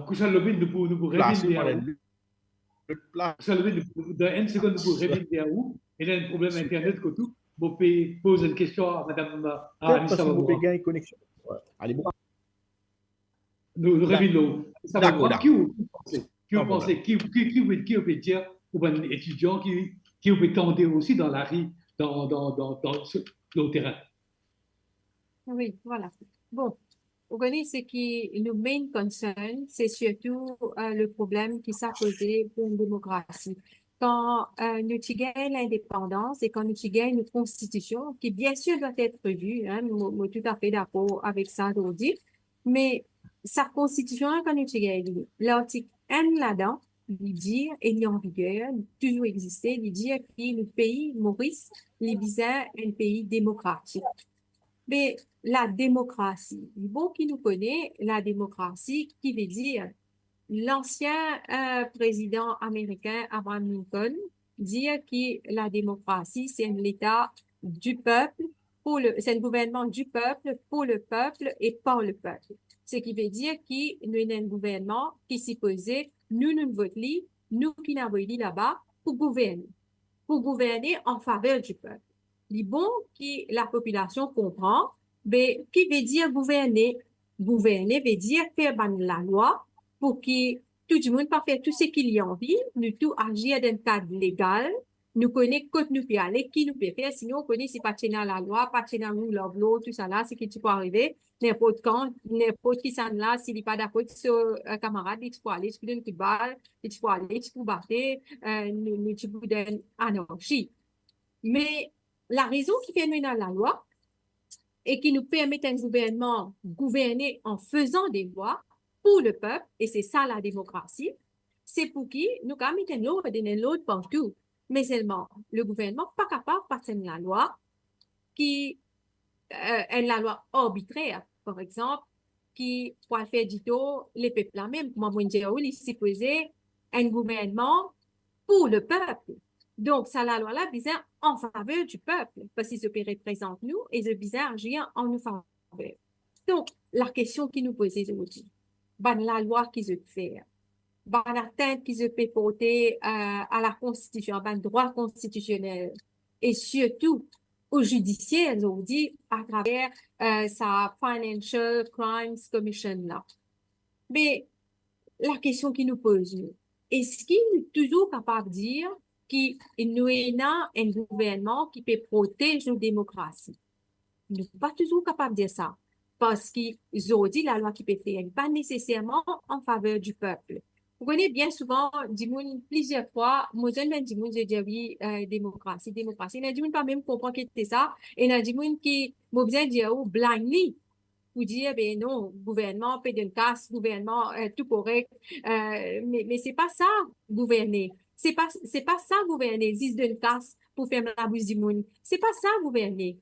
Kouchal Lobin, nous pouvons révéler Kouchal Lobin, dans une seconde, nous pouvons révéler à où. Il y a un problème Internet que tout. Vous pouvez poser une question à Madame Anissa Babouram. Vous pouvez une connexion. Allez, bon. Nous révélons. D'accord. Qui vous pensez, qui peut dire aux étudiants qui peut tenter aussi dans la rue, le terrain? Oui, voilà. Bon, vous connaissez ce qui nous main concern, c'est surtout le problème qui s'est posé pour une démocratie. Quand nous avons l'indépendance et quand nous avons une constitution qui bien sûr doit être revue, hein, nous tout à fait d'accord avec ça aujourd'hui, mais sa constitution, quand nous avons l'article 1 là-dedans, il dit, et il est en vigueur, il toujours existé, il dit que le pays, Maurice, il est un pays démocratique. Mais la démocratie, bon qui nous connaît, la démocratie, qui veut dire l'ancien président américain Abraham Lincoln dit que la démocratie, c'est un État du peuple, c'est un gouvernement du peuple, pour le peuple et par le peuple. Ce qui veut dire que nous avons un gouvernement qui s'y posait, nous votons, nous qui n'avons dit là-bas, pour gouverner en faveur du peuple. Les bon que la population comprend, mais qui veut dire gouverner? Gouverner veut dire faire la loi pour que tout le monde peut faire tout ce qu'il y a envie, nous tout agir dans un cadre légal, nous connaissons quand nous peut aller, qui nous peut faire, sinon on connaît si pas tenir la loi, pas tenir l'eau, tout ça là, c'est qui peut arriver, n'importe quand, n'importe qui s'en là, s'il n'est pas d'accord sur un camarade, il peut aller, il peut donner un coup de balle, il peut aller, il peut battre, nous peut donner anarchie. Mais la raison qui fait nous dans la loi et qui nous permet un gouvernement gouverner en faisant des lois pour le peuple, et c'est ça la démocratie, c'est pour qui nous quand même l'ordre donner l'autre partout. Mais seulement, le gouvernement pas capable de passer la loi qui est la loi arbitraire, par exemple, qui pourrait faire du tout les peuples là même. Moi, je dis, il s'est posé un gouvernement pour le peuple. Donc, ça, la loi là, bizarre en faveur du peuple, parce qu'ils se représentent nous et ils bizarre agir en nous faveur. Donc, la question qui nous pose aujourd'hui, ben, la loi qu'ils ont fait, ben, l'atteinte qu'ils ont peut porter à la Constitution, ben, droit constitutionnel, et surtout au judiciaire, ils ont dit, à travers sa Financial Crimes Commission là. Mais la question qui nous pose, nous, est-ce qu'il est toujours capable de dire qu'il nous a un gouvernement qui peut protéger nos démocraties? Nous ne sommes pas toujours capables de dire ça. Parce qu'ils ont dit la loi qui peut faire, pas nécessairement en faveur du peuple. Vous connaissez bien souvent, plusieurs fois, moi, je dis oui, démocratie, démocratie. Il y a des gens pas même comprendre que c'est ça. Et il y a des gens qui, moi, bien dire, oh, blindly. Vous dire, ben non, gouvernement, paix d'une casse, gouvernement, tout correct. Mais c'est pas ça, gouverner. C'est pas ça, gouverner. Zis d'une casse pour faire la bouse du monde. C'est pas ça, gouverner.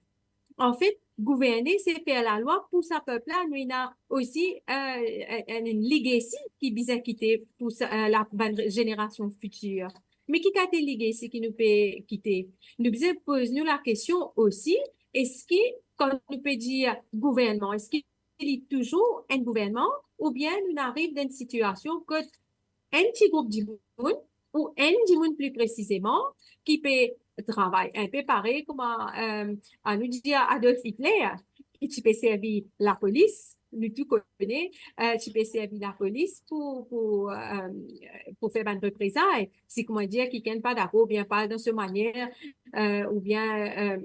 En fait, gouverner, c'est faire la loi pour sa peuple-là. Nous, il a aussi une legacy qui vise quitter pour la génération future. Mais qui a des legacy qui nous peut quitter? Nous devons poser nous la question aussi, est-ce que, quand nous peut dire gouvernement, est-ce qu'il est toujours un gouvernement ou bien nous arrivons dans une situation que un petit groupe de monde ou un du monde plus précisément qui peut travailler un peu pareil comme à nous dire Adolf Hitler qui peut servir la police nous tout connaît tu peux servir la police pour faire une représailles si comment dire qui ne pas d'accord ou bien pas dans cette manière ou bien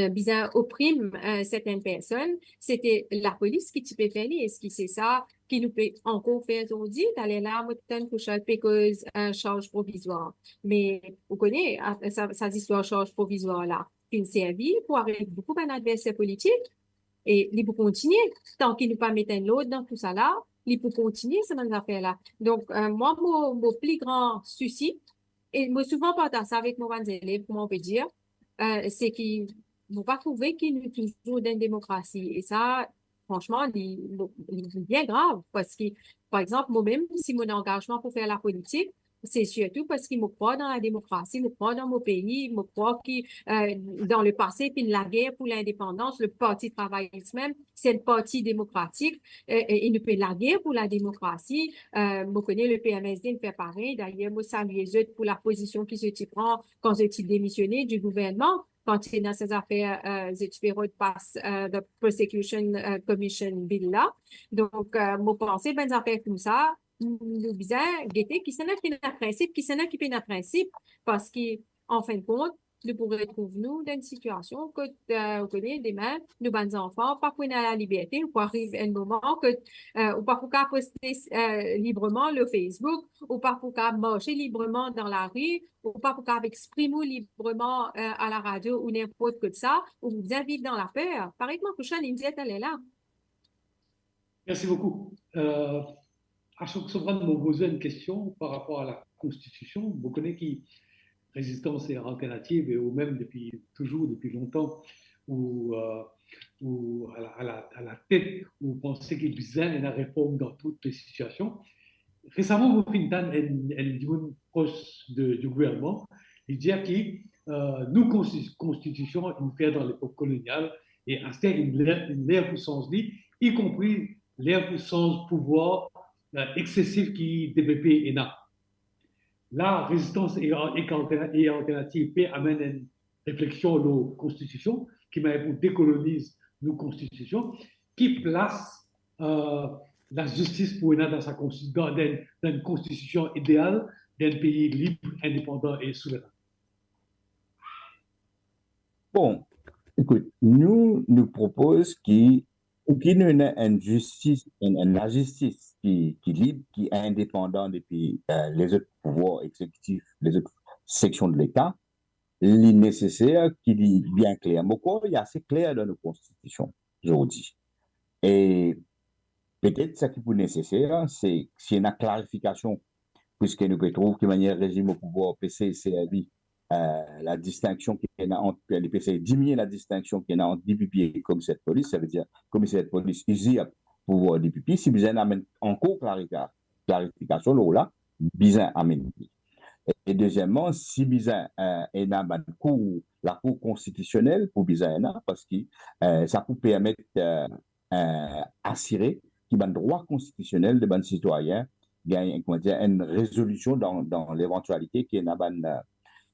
bizarre opprime certaines personnes, c'était la police qui peut faire. Est-ce que c'est ça qui nous peut encore faire aujourd'hui d'aller là, maintenant, pour chaque cause charge provisoire. Mais vous connaissez, ça histoire charge provisoire là, une servie pour arriver beaucoup d'un adversaire politique et il peut continuer tant qu'il ne pas mettre un autre dans tout ça là, il peut continuer ces affaires là. Donc moi mon plus grand souci et moi souvent partage ça avec mes élèves, comment on peut dire, c'est qu'ils vont pas trouver qu'il est toujours dans une démocratie. Et ça, franchement, il est bien grave parce que, par exemple, moi-même, si mon engagement pour faire la politique, c'est surtout parce qu'il me croit dans la démocratie, me croit dans mon pays, me croit que dans le passé, puis la guerre pour l'indépendance, le Parti travailliste même, c'est le parti démocratique, et il fait la guerre pour la démocratie. Je connais le PMSD, il fait pareil. D'ailleurs, moi, salue les autres pour la position qu'ils se prend quand ils démissionné du gouvernement. Quand il est dans ces affaires, de passe the Prosecution Commission Bill là. Donc, moi, penser ben, des affaires comme ça, nous bizarre, guetter, qui s'en a qui n'a principe, qui s'en a qui n'a principe, parce qu'en fin de compte, nous pourrions retrouver nous dans une situation que, vous connaissez, demain, nous, bonnes enfants, pas pour la liberté, ou pour arriver un moment que, ou pas pour qu'à poster librement le Facebook, ou pas pour qu'à marcher librement dans la rue, ou pas pour qu'à exprimer librement à la radio ou n'importe que ça, ou vous invite dans la peur. Par exemple, prochaine, il me dit, elle est là. Merci beaucoup. Ashok Sobran m'a posé une question par rapport à la Constitution. Vous connaissez qui résistance et alternative, et ou même depuis longtemps, ou à la tête, où vous pensez qu'il y a besoin de la réforme dans toutes les situations. Récemment, vous faites une proche du gouvernement, il dit que nous, Constitution, une fait dans l'époque coloniale, et installe une puissance, y compris l'impuissance pouvoir excessif qui développait ENA. La résistance et alternative amène une réflexion de nos constitutions qui m'a pour décolonise nos constitutions, qui place la justice pour ENA dans une constitution idéale d'un pays libre, indépendant et souverain. Bon, écoute, nous propose qu'il y ait une justice, la justice qui est libre, qui est indépendante depuis les autres pouvoirs exécutifs, les autres sections de l'État, il est nécessaire qu'il est bien clair. Mais quoi, il est assez clair dans nos constitutions aujourd'hui. Et peut-être ce qui est nécessaire, c'est s'il y a une clarification, puisque nous trouvons que de manière régime au pouvoir PC, CRI, la distinction qu'il y a entre les PC, diminuer la distinction qu'il y a entre DPP et commissaire de police, ça veut dire commissaire de police usé pouvoir DPP, si besoin d'amener encore clarification, là, besoin d'amener. Et deuxièmement, si bizarre, la cour constitutionnelle pour bizarre, parce que ça peut permettre assurer qu'il y a un droit constitutionnel de ban citoyen gagne comment dire, une résolution dans l'éventualité qu'il y ait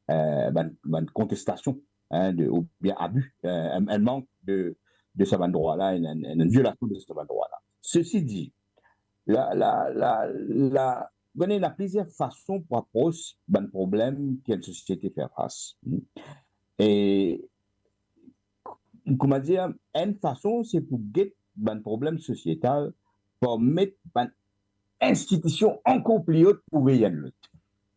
une contestation ou bien abus, un manque de ce droit-là, une violation de ce droit-là. Ceci dit, il y a plusieurs façons pour approcher un problème qu'une société fait face. Et comment dire, une façon, c'est pour guetter un problème sociétal pour mettre une institution encore plus haute pour veiller l'autre.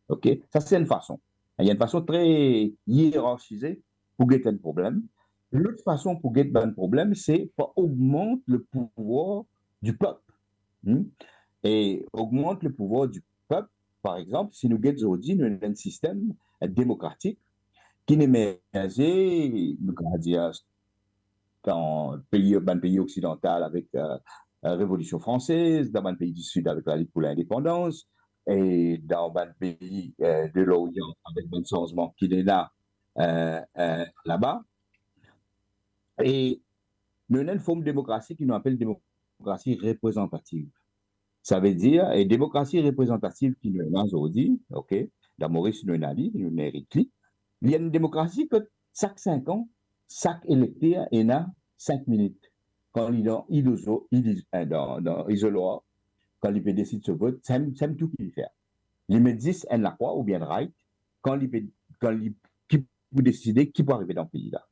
OK? Ça, c'est une façon. Il y a une façon très hiérarchisée pour guetter un problème. L'autre façon pour guetter un problème, c'est pour augmenter le pouvoir du peuple. Et augmente le pouvoir du peuple. Par exemple, si nous guettons aujourd'hui, nous avons un système démocratique qui n'émergeait, nous allons dire, dans un pays occidental avec la Révolution française, dans un pays du Sud avec la Ligue pour l'indépendance, et dans un pays de l'Orient avec un changement qui est là, là-bas. Et nous avons une forme de démocratie qui nous appelle démocratie représentative. Ça veut dire, et démocratie représentative qui nous est aujourd'hui, OK, dans Maurice Nonali, nous il y a une démocratie que chaque 5 ans, chaque électeur est à 5 minutes. Quand il est dans isoloir, quand il peut décider de se vote, c'est tout qu'il fait. Il met 10 en la croix ou bien right, quand il peut décider qui peut arriver dans le pays-là.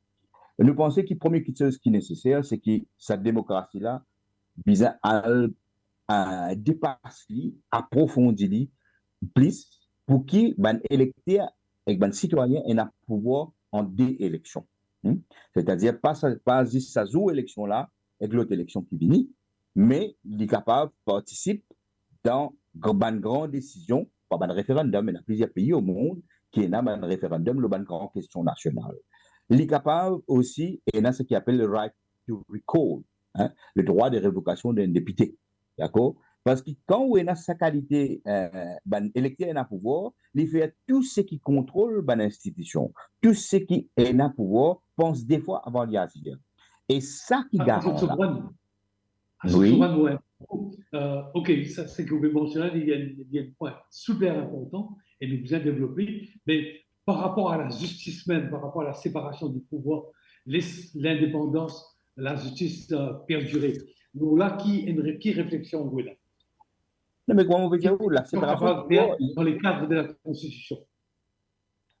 Nous pensons que la première chose qui est nécessaire, c'est que cette démocratie-là vise à dépasser, approfondir plus pour que les électeurs et les citoyens aient un pouvoir en des élections. C'est-à-dire, pas juste sa élection là, avec l'autre élection qui vient, mais il est capable de participer dans une grande décision, pas un référendum, mais dans plusieurs pays au monde, qui est un référendum, une grande question nationale. Il est capable aussi, et dans ce qu'il appelle le right to recall, le droit de révocation d'un député. D'accord? Parce que quand on a sa qualité, l'électeur a un pouvoir, il fait tout ce qui contrôle l'institution, tout ce qui est un pouvoir, pense des fois avant d'y agir. Et ça qui garantit. Oui. OK, ça c'est que vous avez mentionné, il y a un point super important et nous vous avez développé, mais par rapport à la justice même, par rapport à la séparation du pouvoir, l'indépendance, la justice perdurée. Donc là, qui réflexion vous là? Non, mais comment on veut dire la séparation dans les cadres de la Constitution?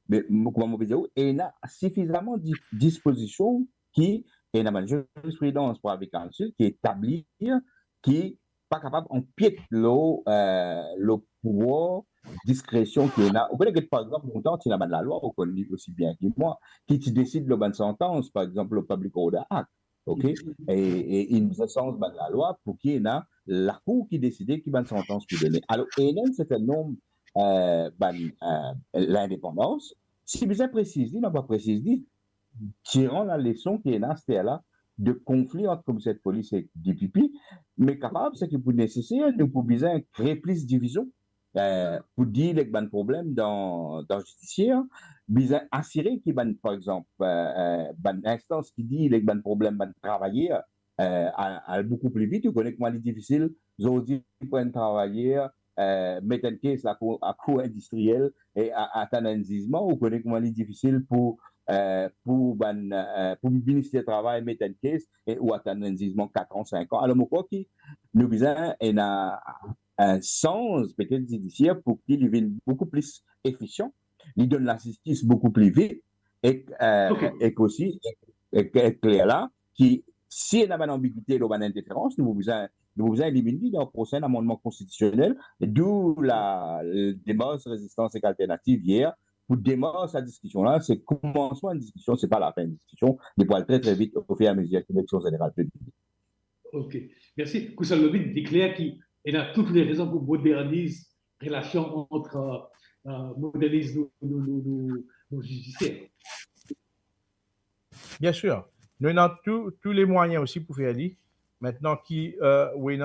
Mais comment on veut dire il y a suffisamment de dispositions qui est dans la jurisprudence pour la Council qui établit qui n'est pas capable d'empiéter le pouvoir discrétion qui est là. Vous pouvez par exemple, longtemps, tu as la loi, vous connaissez aussi bien que moi, qui décide de la bonne sentence, par exemple, le Public Order Act. OK? Et il nous a sens de la loi pour qu'il y ait la cour qui décide qui va une sentence pour donner. Alors, il y a un certain nombre l'indépendance. Si vous avez précisé, n'a pas précisé, tirant la leçon qui est là, c'était là, de conflit entre commissaire de police et DPP, mais capable, c'est que pour nécessaire, nous pouvons bien créer plus de division. Pour dire qu'il y a un problème dans le judiciaire, bien assurer qu'il y a, par exemple, une instance qui dit qu'il y a un problème de travailler beaucoup plus vite. Vous connaissez comment il est difficile, aujourd'hui, pour un travailleur, mettre en caisse à coût industriel et à atteindre un gisement. Vous connaissez comment il est difficile pour le ministère du Travail mettre en caisse ou atteindre un gisement 4 ans, 5 ans. Alors, je crois que nous avons un sens peut-être judiciaire pour qu'il devienne beaucoup plus efficient, il donne la justice beaucoup plus vite et aussi clair là, qui si il y a une ambiguïté ou une interférence, nous vous éliminer dans le prochain amendement constitutionnel, d'où la démarche résistance et alternative hier, pour démarrer cette discussion-là, c'est commencement une discussion, c'est pas la fin de discussion, mais pour aller très très vite au fur et à mesure que l'élection générale peut vite. OK. Merci. Koussal Lobine déclare qu'il a toutes les raisons pour moderniser la relation entre moderniser nos judiciaires. Bien sûr. Nous avons tous les moyens aussi pour faire ça. Maintenant,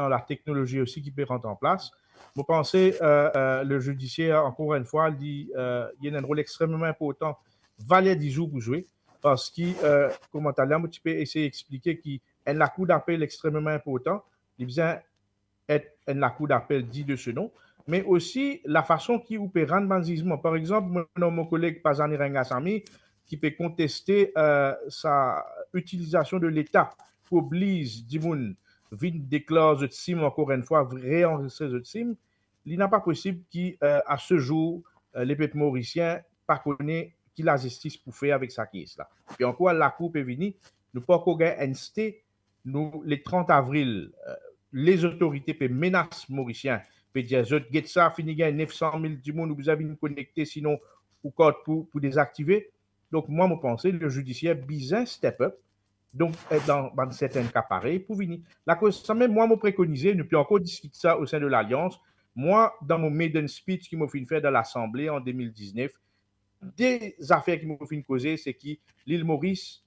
la technologie aussi qui peut rentrer en place. Vous pensez, le judiciaire, encore une fois, il a un rôle extrêmement important. Valet 10 jours pour jouer, parce que, comment tu peux essayer d'expliquer qu'il y a la cour d'appel extrêmement important. Il vient être la cour d'appel dit de ce nom, mais aussi la façon qui ou peut rendre bandisme. Par exemple, mon collègue Pazani Rengasami, qui peut contester sa utilisation de l'État pour obliger Dimoun vide déclare de sim encore une fois réenregistrer de sim, il n'est pas possible qu'à ce jour les peuples mauriciens pas connaissent qui la justice pour faire avec sa caisse là. Puis encore la cour peut venir, nous pas qu'on gagne nous le 30 avril les autorités peuvent menacer Mauriciens, peuvent dire je get ça fini gagne 900 000 du monde vous avez nous connecter sinon ou code pour désactiver. Donc moi je pense le judiciaire besoin step up. Donc, dans certains cas pareils, pour venir. La cause, ça même, moi, je préconisé, nous pouvons encore discuter ça au sein de l'Alliance. Moi, dans mon maiden speech qui m'a fait faire dans l'Assemblée en 2019, des affaires qui m'ont fait causer, c'est que l'île Maurice,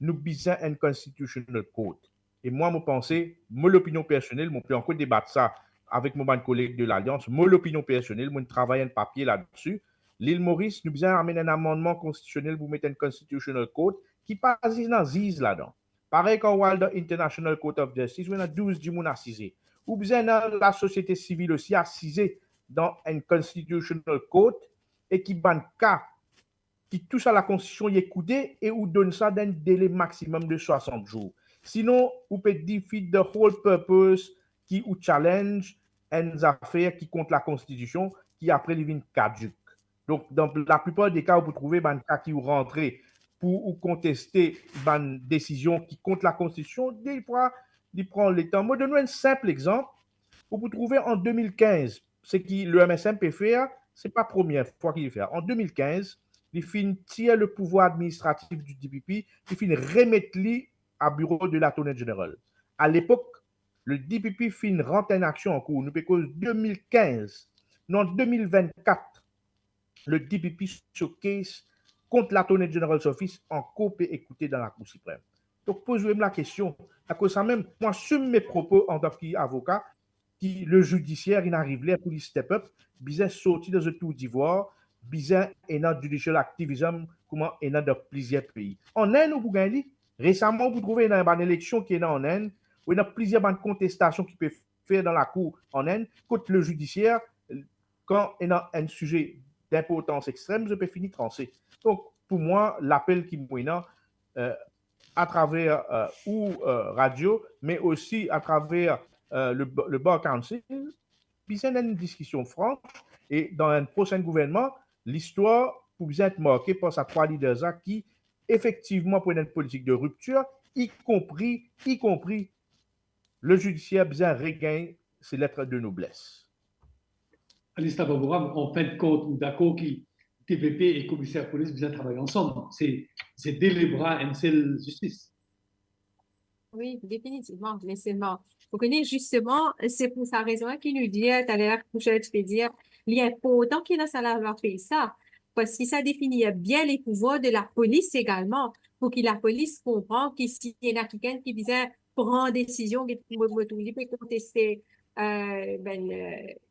nous besoin un constitutional code. Et moi, je pense, moi, l'opinion personnelle, je peux encore débattre ça avec mon collègue de l'Alliance. Moi, l'opinion personnelle, je travaille un papier là-dessus. L'île Maurice, nous besoin amener un amendement constitutionnel pour mettre un constitutional code qui passe dans ZIS là-dedans. Pareil qu'en Wilder International Court of Justice, on a 12 du monde assisés. Ou bien la société civile aussi assisée dans un constitutional code et qui ban cas qui touche à la constitution y écouter et ou donne ça d'un délai maximum de 60 jours. Sinon, ou peut defeat the whole purpose qui ou challenge une affaire qui contre la constitution qui après les 24 jours. Donc, dans la plupart des cas, vous trouvez un cas qui vous rentrez pour contester une décision qui contre la Constitution, des fois, il prend le temps. Moi, je donne un simple exemple. Vous trouvez en 2015, ce que le MSM peut faire, ce n'est pas la première fois qu'il le fait. En 2015, il finit tirer le pouvoir administratif du DPP, il finit remettre à bureau de l'Attorney General. À l'époque, le DPP finit rentrer en action en cours. Nous peut 2015. En 2024, le DPP showcase contre l'Attorney General's Office en cours et écouté dans la Cour suprême. Donc, posez-moi la question. À cause ça même, moi, j'assume mes propos en tant qu'avocat, qui le judiciaire, il arrive là pour le step up, bizarre sortir de ce tour d'ivoire, bizarre et dans judicial activism, comment et dans plusieurs pays. En Inde, vous gagnez, récemment, vous trouvez dans une élection qui est en Inde, où il y a plusieurs contestations qui peuvent faire dans la Cour en Inde, contre le judiciaire, quand il y a un sujet d'importance extrême, je peux finir tranché. Donc, pour moi, l'appel qui m'ouina à travers radio, mais aussi à travers le Bar Council, puis c'est une discussion franche. Et dans un prochain gouvernement, l'histoire peut bien être marquée par ces trois leaders qui, effectivement, prennent une politique de rupture, y compris le judiciaire bien regagne ses lettres de noblesse. Alistair Babouram, en fin de compte, d'accord qui TPP et commissaire de police bien travailler ensemble. C'est délibérant une seule justice. Oui, définitivement, mais seulement. Vous connaissez justement, c'est pour sa raison qu'il nous dit tout à l'heure, je vais dire, il est important qu'il y ait un fait ça, parce que ça définit bien les pouvoirs de la police également, pour que la police comprenne que s'il y en a quelqu'un qui vient prendre des décisions, il peut contester,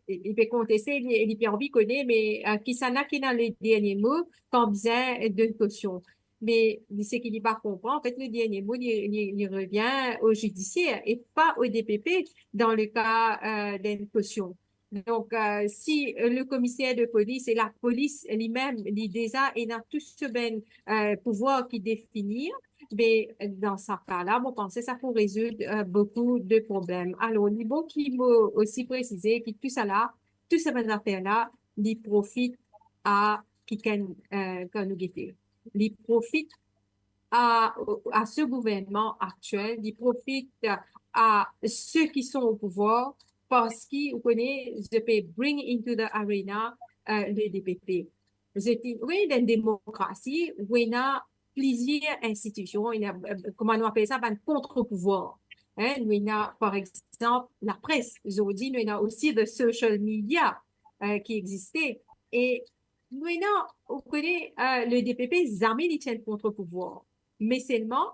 il peut contester, il peut envie connaître, mais qui s'en a qui dans les derniers mots, quand besoin de caution. Mais ce qu'il n'est pas comprend, en fait, le dernier mot, il revient au judiciaire et pas au DPP dans le cas d'une caution. Donc, si le commissaire de police et la police lui-même, déjà, il a tout ce ben pouvoir qui définir, mais dans ce cas-là, moi, je pense que ça peut résoudre beaucoup de problèmes. Alors, il faut qu'il m'a aussi précisé que tout ça là, toutes ces affaires-là, ils profitent à quelqu'un quand nous guettons. Ils profitent à ce gouvernement actuel, ils profitent à ceux qui sont au pouvoir parce qu'ils, vous connaissez, je peux bring into the arena le DPP. Oui, dans une démocratie, où il y a plusieurs institutions, il y a, comment on appelle ça, un contre-pouvoir. Hein? Il y a, par exemple, la presse. Aujourd'hui, il y a aussi le social media qui existait. Et maintenant, vous connaissez, le DPP, jamais il tient le contre-pouvoir. Mais seulement,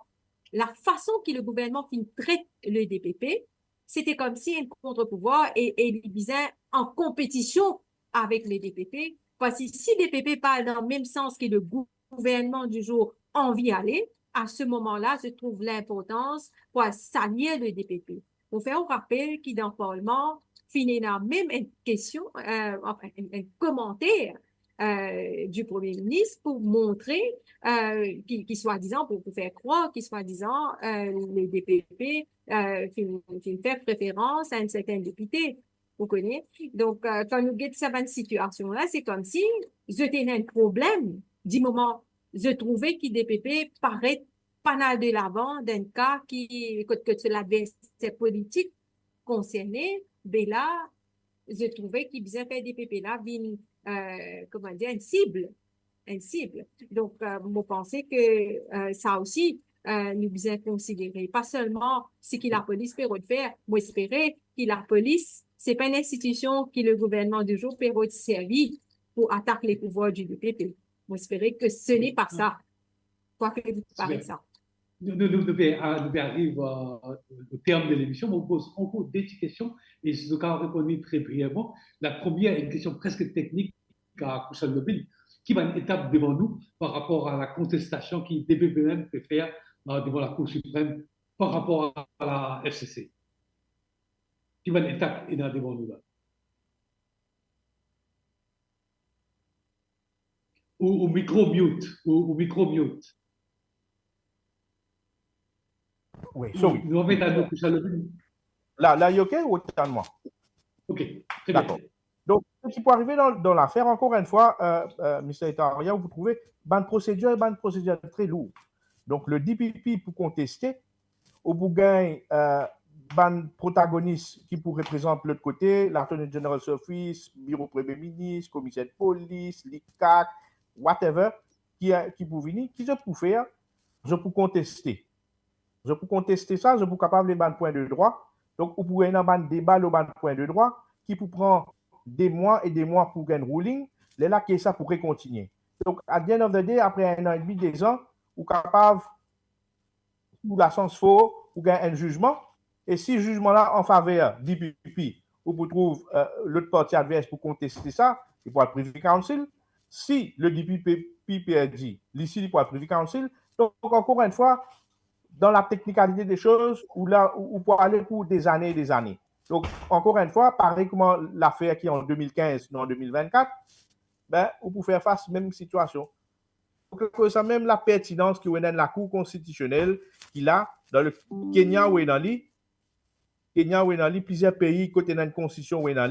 la façon que le gouvernement traite le DPP, c'était comme si un contre-pouvoir et il disait en compétition avec les DPP, parce que si les DPP parlent dans le même sens que le gouvernement du jour envie d'aller, à ce moment-là se trouve l'importance pour saluer le DPP. Pour faire un rappel qui dans le Parlement, finit dans même une question, enfin, un commentaire du Premier ministre pour montrer, qui soi-disant, pour faire croire, qui soi-disant, les DPP fait référence à une certaine député. Vous connaissez? Donc, quand nous guettons cette situation-là, c'est comme si je tenais un problème du moment je trouvais que DPP paraît pas mal de l'avant d'un cas que l'adversaire politique concerné, ben là, je trouvais qu'il faisait faire DPP là, comment dire, une cible. Donc, moi, pensais que ça aussi, nous devons considérer, pas seulement ce que la police peut faire, moi, espérer que la police, c'est pas une institution que le gouvernement du jour peut servir pour attaquer les pouvoirs du DPP. Moi, espérer que ce n'est pas ça. Quoi que vous parlez de ça. Nous arrivons au terme de l'émission. On pose encore des petites questions et je vais répondre très brièvement. La première est une question presque technique à Kouchal Lobin, qui va une étape devant nous par rapport à la contestation qui DPP même peut faire devant la Cour suprême par rapport à la FCC. Qui va une étape devant nous là. Ou micro-mute. Ou micro-mute. Oui, sorry. Nous avons un Kouchal Lobin. Là, il y a OK ou autant de moi? OK, très d'accord. bien. Donc, ce qui peut arriver dans l'affaire, encore une fois, M. Etaria, vous trouvez une procédure très lourde. Donc, le DPP pour contester, au bout gain, ban protagoniste qui pour représenter l'autre côté, l'Attorney General's Office, Bureau Premier ministre, commissaire de police, l'ICAC, whatever, qui pour venir, qui je peux faire, je peux contester. Je peux contester ça, je peux capable de ban point de droit. Donc, vous pouvez avoir un débat au ban point de droit qui peut prendre des mois et des mois pour gagner ruling, là que ça pourrait continuer. Donc, à the end of the day, après 1 an et demi, 2 ans, vous êtes capable, sous la sens faux, vous gagner un jugement. Et si le jugement-là en faveur du DPP, vous trouvez l'autre partie adverse pour contester ça, il pourra être Privy Council. Si le DPP perdit, l'ici, il pourra être Privy Council. Donc, encore une fois, dans la technicalité des choses, où pour aller pour des années et des années. Donc, encore une fois, pareil comme l'affaire qui est en 2015, non en 2024, ben, on peut faire face à la même situation. Donc, ça même la pertinence qui est dans la Cour constitutionnelle, qu'il a dans le Kenya ou dans plusieurs pays côté dans une constitution ou dans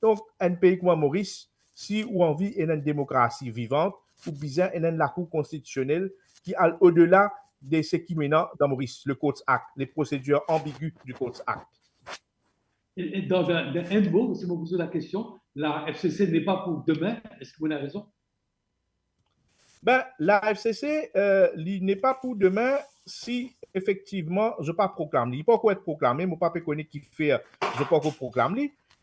donc un pays comme Maurice, si ou envie est une démocratie vivante, ou bien est dans la Cour constitutionnelle qui a au-delà de ce qui mène dans Maurice, le Codes Act, les procédures ambiguës du Codes Act. Et dans un mot, si vous posez la question, la FCC n'est pas pour demain. Est-ce que vous avez raison? Ben, la FCC n'est pas pour demain si effectivement je ne pas proclame. Il ne peut pas être proclamé, je ne peux pas connaître qui fait, je ne peux pas proclame.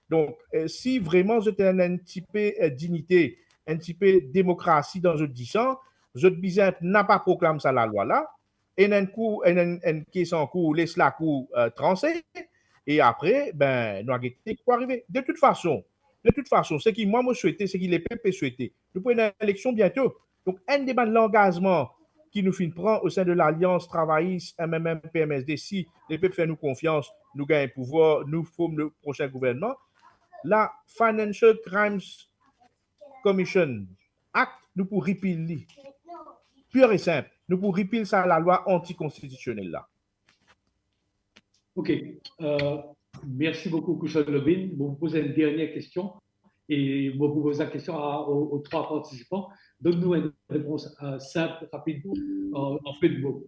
Donc, si vraiment je un petit peu dignité, un petit peu démocratie dans ce disant, je disais n'a pas proclamé ça la loi là, et un coup, un qui en cours, laisse la cour trancher. Et après, ben, nous avons quoi arriver. De toute façon, ce qui moi souhaitais, c'est qu'il est PP souhaité. Nous prenons une élection bientôt. Donc, un débat de l'engagement qui nous prend au sein de l'Alliance travailliste MMM PMSD, si les peuples font nous confiance, nous gagnons pouvoir, nous formons le prochain gouvernement. La Financial Crimes Commission Act, nous pour repeal, pur et simple, nous pour repeal ça la loi anticonstitutionnelle là. OK. Merci beaucoup, Kouchal Lobin. Vous me posez une dernière question et vous posez la question aux 3 participants. Donne-nous une réponse simple, rapide, en peu de mots.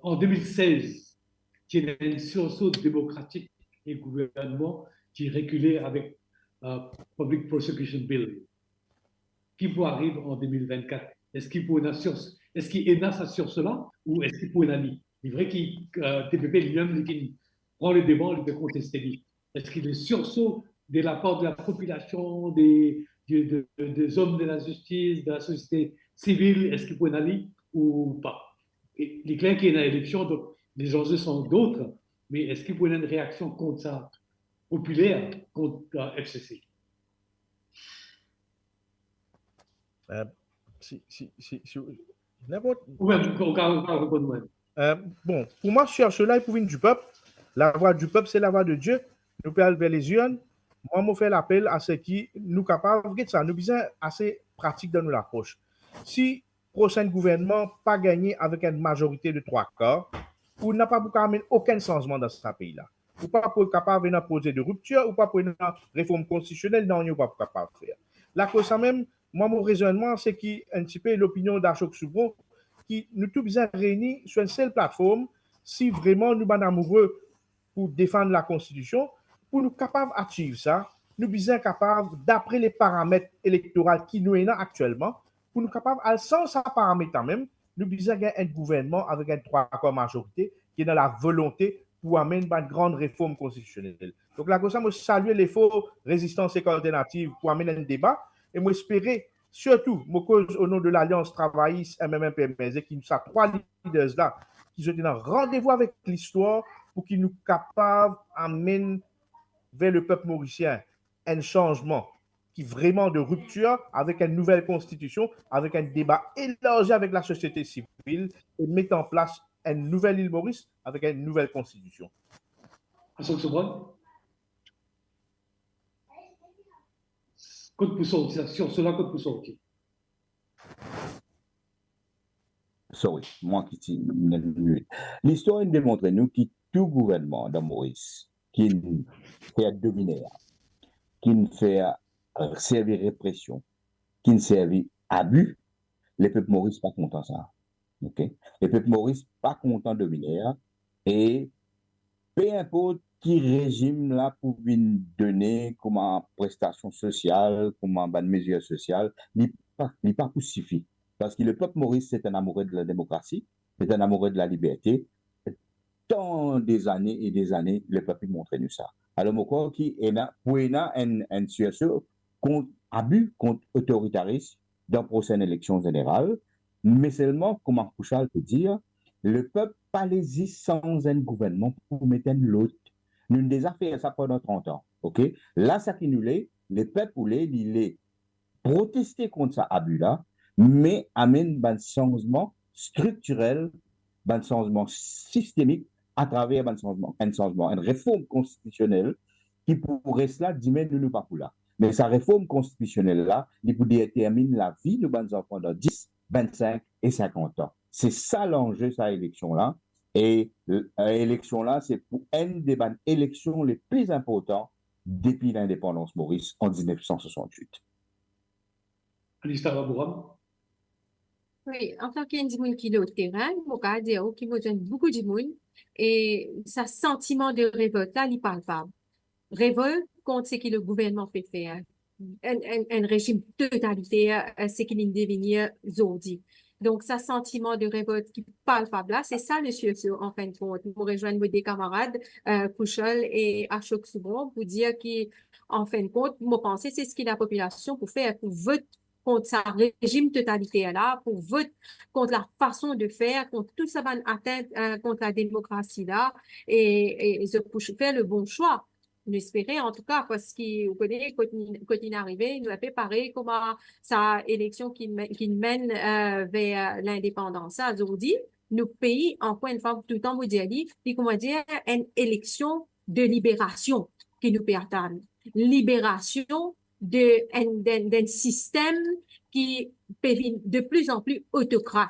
En 2016, il y a un sursaut démocratique et gouvernement qui reculait avec Public Prosecution Bill. Qui peut arriver en 2024? Est-ce qu'il est dans sa sursaut-là ou est-ce qu'il peut aller? C'est vrai que TPP lui-même qui prend le débat, il peut contester. Est-ce qu'il est sursaut de la part de la population, des hommes de la justice, de la société civile, est-ce qu'il peut aller ou pas? Et il est clair qu'il y a une élection, donc les enjeux sont d'autres, mais est-ce qu'il peut y avoir une réaction contre ça populaire contre FCC. N'importe. Ou même, au cas où, Bon, pour moi, cher cela, il provient du peuple. La voix du peuple, c'est la voix de Dieu. Nous pouvons vers les urnes. Moi, je fais l'appel à ceux qui nous capables de ça. Nous sommes assez pratiques dans nos approches. Si le prochain gouvernement pas gagné avec une majorité de 3/4, ou n'a pas amener aucun changement dans ce pays-là. Ou pas pour capable de poser de rupture, ou pas pour une réforme constitutionnelle, non, nous pas capable de faire. La cause ça même, moi, mon raisonnement, c'est un petit peu l'opinion d'Achok Soubron, qui nous tous bien réunis sur une seule plateforme, si vraiment nous sommes amoureux pour défendre la Constitution, pour nous capables d'achieve ça, nous sommes capables, d'après les paramètres électoraux qui nous sont actuellement, pour nous capables, sans ces paramètres même, nous sommes un gouvernement avec une 3/4 majorité qui est dans la volonté pour amener une grande réforme constitutionnelle. Donc là, comme ça, moi, salue l'effort résistance et coordinative pour amener un débat et moi, espérer, surtout, moi, cause au nom de l'Alliance travailliste MMM-PMZ, qui nous a 3 leaders là, qui sont dans rendez-vous avec l'histoire pour qu'ils nous capables d'amener vers le peuple mauricien un changement qui vraiment de rupture avec une nouvelle constitution, avec un débat élargi avec la société civile et mettre en place une nouvelle île Maurice avec une nouvelle constitution. Achok Soubron, code pour sortir, sur cela, code pour sortir. Sorry, moi qui suis l'histoire démontre nous que tout gouvernement dans Maurice qui fait dominer, qui fait servir répression, qui servir abus, les peuples Maurice pas content ça. OK? Les peuples Maurice pas content de dominer et peu importe qui régime là pour venir donner comme prestation sociale, comme mesure sociale, il pas suffit. Parce que le peuple Maurice, c'est un amoureux de la démocratie, c'est un amoureux de la liberté. Tant des années et des années, le peuple montre nous ça. Alors, moi, qui est là, pour une situation contre abus, contre autoritarisme dans la prochaine élection générale, mais seulement, comme Kouchal peut dire, le peuple pas les sans un gouvernement pour mettre un l'autre. Nous avons déjà fait ça pendant 30 ans. OK? Là, ça qui nous l'est, le peuple, il est protesté contre ça abus-là, mais amène un changement structurel, un changement systémique à travers un changement, une réforme constitutionnelle qui pourrait cela dire nous pas pour là. Mais sa réforme constitutionnelle là, il peut déterminer la vie de nos enfants dans 10, 25 et 50 ans. C'est ça l'enjeu, cette élection-là. Et l'élection-là, c'est pour une des élections les plus importantes depuis l'indépendance Maurice en 1968. Alista Babouram. Oui, en tant qu'individu qui est au terrain, on peut dire qu'il me donne beaucoup de monde et sa sentiment de révolte là, il parle pas. Révolte contre ce que le gouvernement fait faire. Un régime totalitaire, ce qu'il est devenu aujourd'hui. Donc, ça sentiment de révolte qui parle pas là, c'est ça le sujet en fin de compte. Pour rejoindre des camarades, Kouchal et Achok Soubron, pour dire qu'en fin de compte, moi pensais c'est ce que la population peut faire pour voter contre sa régime totalitaire là, pour voter contre la façon de faire, contre tout ça va atteindre contre la démocratie là, et pour faire le bon choix. Nous espérons en tout cas parce que vous connaissez quand il est arrivé, il nous a préparé comment sa élection qui mène vers l'indépendance. Ça aujourd'hui, nos pays encore une fois tout le temps vous dire puis comment dire une élection de libération qui nous permet libération d'un système qui est de plus en plus autocrate,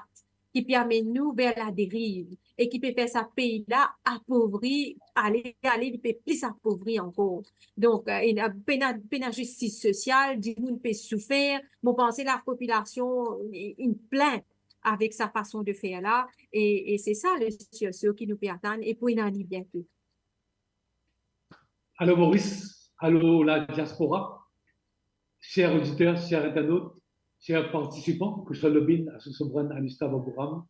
qui permet nous vers la dérive et qui peut faire sa pays-là appauvri, aller, il peut plus appauvrir encore. Donc, il y a peine justice sociale, du monde peut souffrir. Bon, pensez la population, une plainte avec sa façon de faire là, et c'est ça le situation qui nous peut attendre et pour une année bientôt. Allô Maurice, allô la diaspora. Chers auditeurs, chers internautes, chers participants, que je sois le BIN, Achok Soubron, Alista Babouram,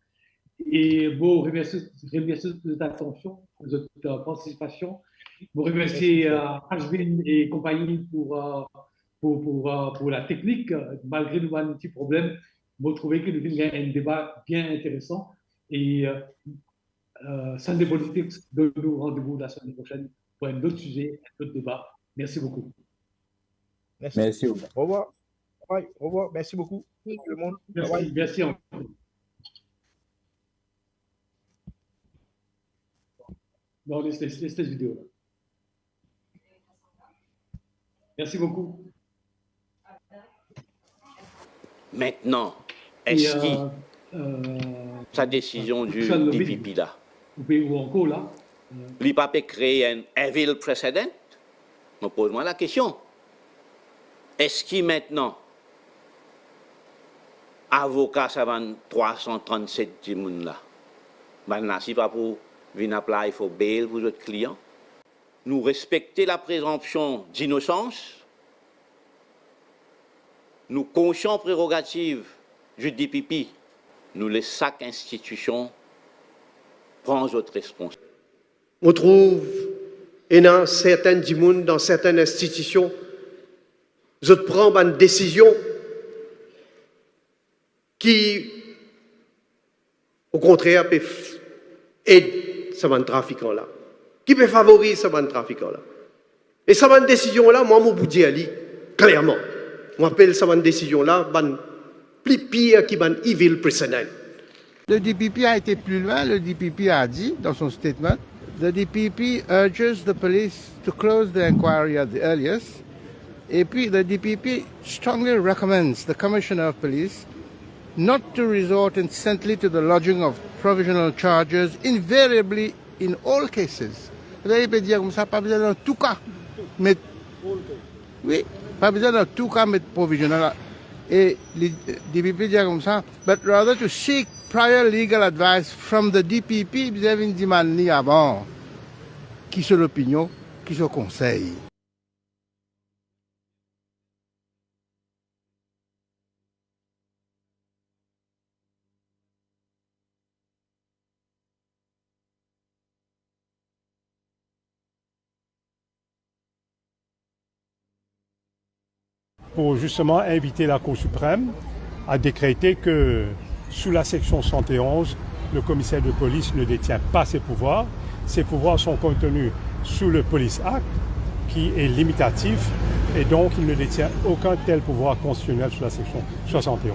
et vous remercie de votre attention, de votre participation. Vous remerciez Ashvin et compagnie pour la technique, malgré nous un petit problème. Vous trouvez que nous avons un débat bien intéressant et Sunday Politics de nous rendez-vous la semaine prochaine pour un autre sujet, un autre débat. Merci beaucoup. Merci. Au revoir. Ouais, au revoir. Merci beaucoup, tout le monde. Merci, Bye bye. merci. Non, laisse cette vidéo là. Merci beaucoup. Maintenant, Et, est-ce que sa décision du DPP là, ou encore là, il pas peut créer un evil précédent? Je pose-moi la question. Est-ce que maintenant, avocat, ça va 337 personnes là, ben c'est pas pour venir apply for bail pour votre client? Nous respecter la présomption d'innocence, nous conscients prérogatives du DPP, nous les chaque institution prend notre responsabilité. On trouve, et dans certaines dimoun, dans certaines institutions, je prends une décision qui, au contraire, peut aider ce trafiquant là, qui peut favoriser ce trafiquant là. Et cette décision là, moi, je vous dis clairement, je m'appelle cette décision là, plus pire qu'un evil precedent. Le DPP a été plus loin. Le DPP a dit dans son statement, the DPP urges the police to close the inquiry at the earliest. Et puis, the DPP strongly recommends the Commissioner of Police not to resort instantly to the lodging of provisional charges, invariably in all cases. Vous allez dire comme ça, pas besoin dans tout cas, mais oui, pas besoin dans tout cas mettre provisional. Et le DPP dit comme ça, but rather to seek prior legal advice from the DPP, vous avez une demande avant, qui sont l'opinion, qui sont conseil. Pour justement inviter la Cour suprême à décréter que sous la section 111, le commissaire de police ne détient pas ses pouvoirs. Ses pouvoirs sont contenus sous le Police Act, qui est limitatif, et donc il ne détient aucun tel pouvoir constitutionnel sous la section 71.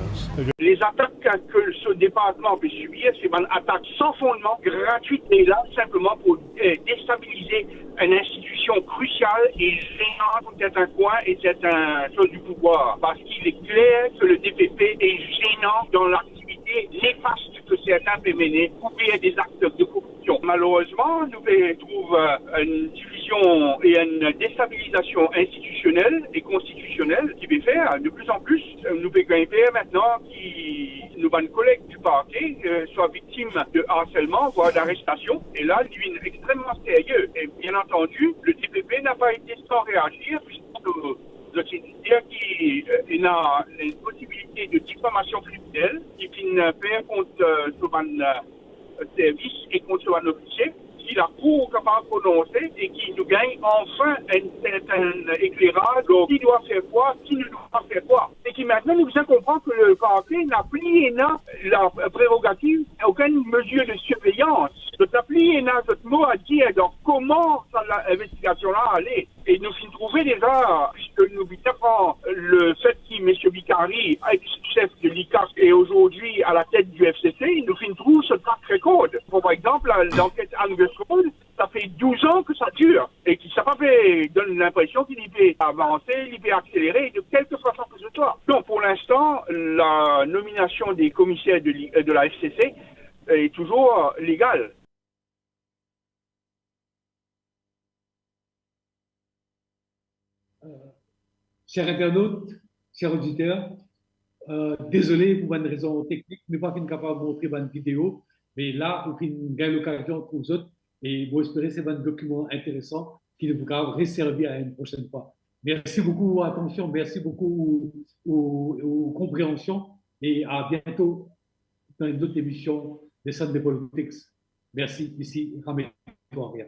Les attaques que ce département peut subir, c'est une attaque sans fondement, gratuite, et là simplement pour déstabiliser une institution cruciale et gênante pour certains coins et certaines choses du pouvoir. Parce qu'il est clair que le DPP est gênant dans l'activité néfaste que certains peuvent mener pour payer des actes de corruption. Malheureusement, nous trouvons une division et une déstabilisation institutionnelle et constitutionnelle qui va faire de plus en plus. Nous pouvons gagner maintenant qui nous va une collègue du parquet soit victime de harcèlement, voire d'arrestation. Et là, il devient extrêmement sérieux. Et bien entendu, le DPP n'a pas été sans réagir, puisque le dire qu'il a une possibilité de diffamation criminelle qui vient faire contre ce service et contre ce officier, qui la Cour capable de prononcer et qui nous gagne enfin un certain éclairage sur qui doit faire quoi, qui ne doit pas faire quoi. Et qui maintenant nous faisons comprendre que le parquet n'a plus la prérogative, aucune mesure de surveillance. Notre appli n'a notre mot à dire donc comment l'investigation-là allait. Et nous finissons trouver déjà, puisque nous avons le fait que M. Bicari, ex-chef de l'ICAC, est aujourd'hui à la tête du FCC, nous finissons trouver ce track record. Par exemple, l'enquête Angus-Road, ça fait 12 ans que ça dure, et qui ça pas fait, donne l'impression qu'il y peut avancer, il peut accélérer de quelque façon que ce soit. Donc, pour l'instant, la nomination des commissaires de la FCC est toujours légale. Chers internautes, chers auditeurs, désolé pour une raison technique, je ne suis pas capable de montrer une vidéo, mais là, vous avez une belle occasion pour vous autres et vous espérez que c'est un document intéressant qui vous pourra resservir à une prochaine fois. Merci beaucoup pour votre attention, merci beaucoup aux compréhensions et à bientôt dans une autre émission des Sunday Politics. Merci, ici Ramé Touaria.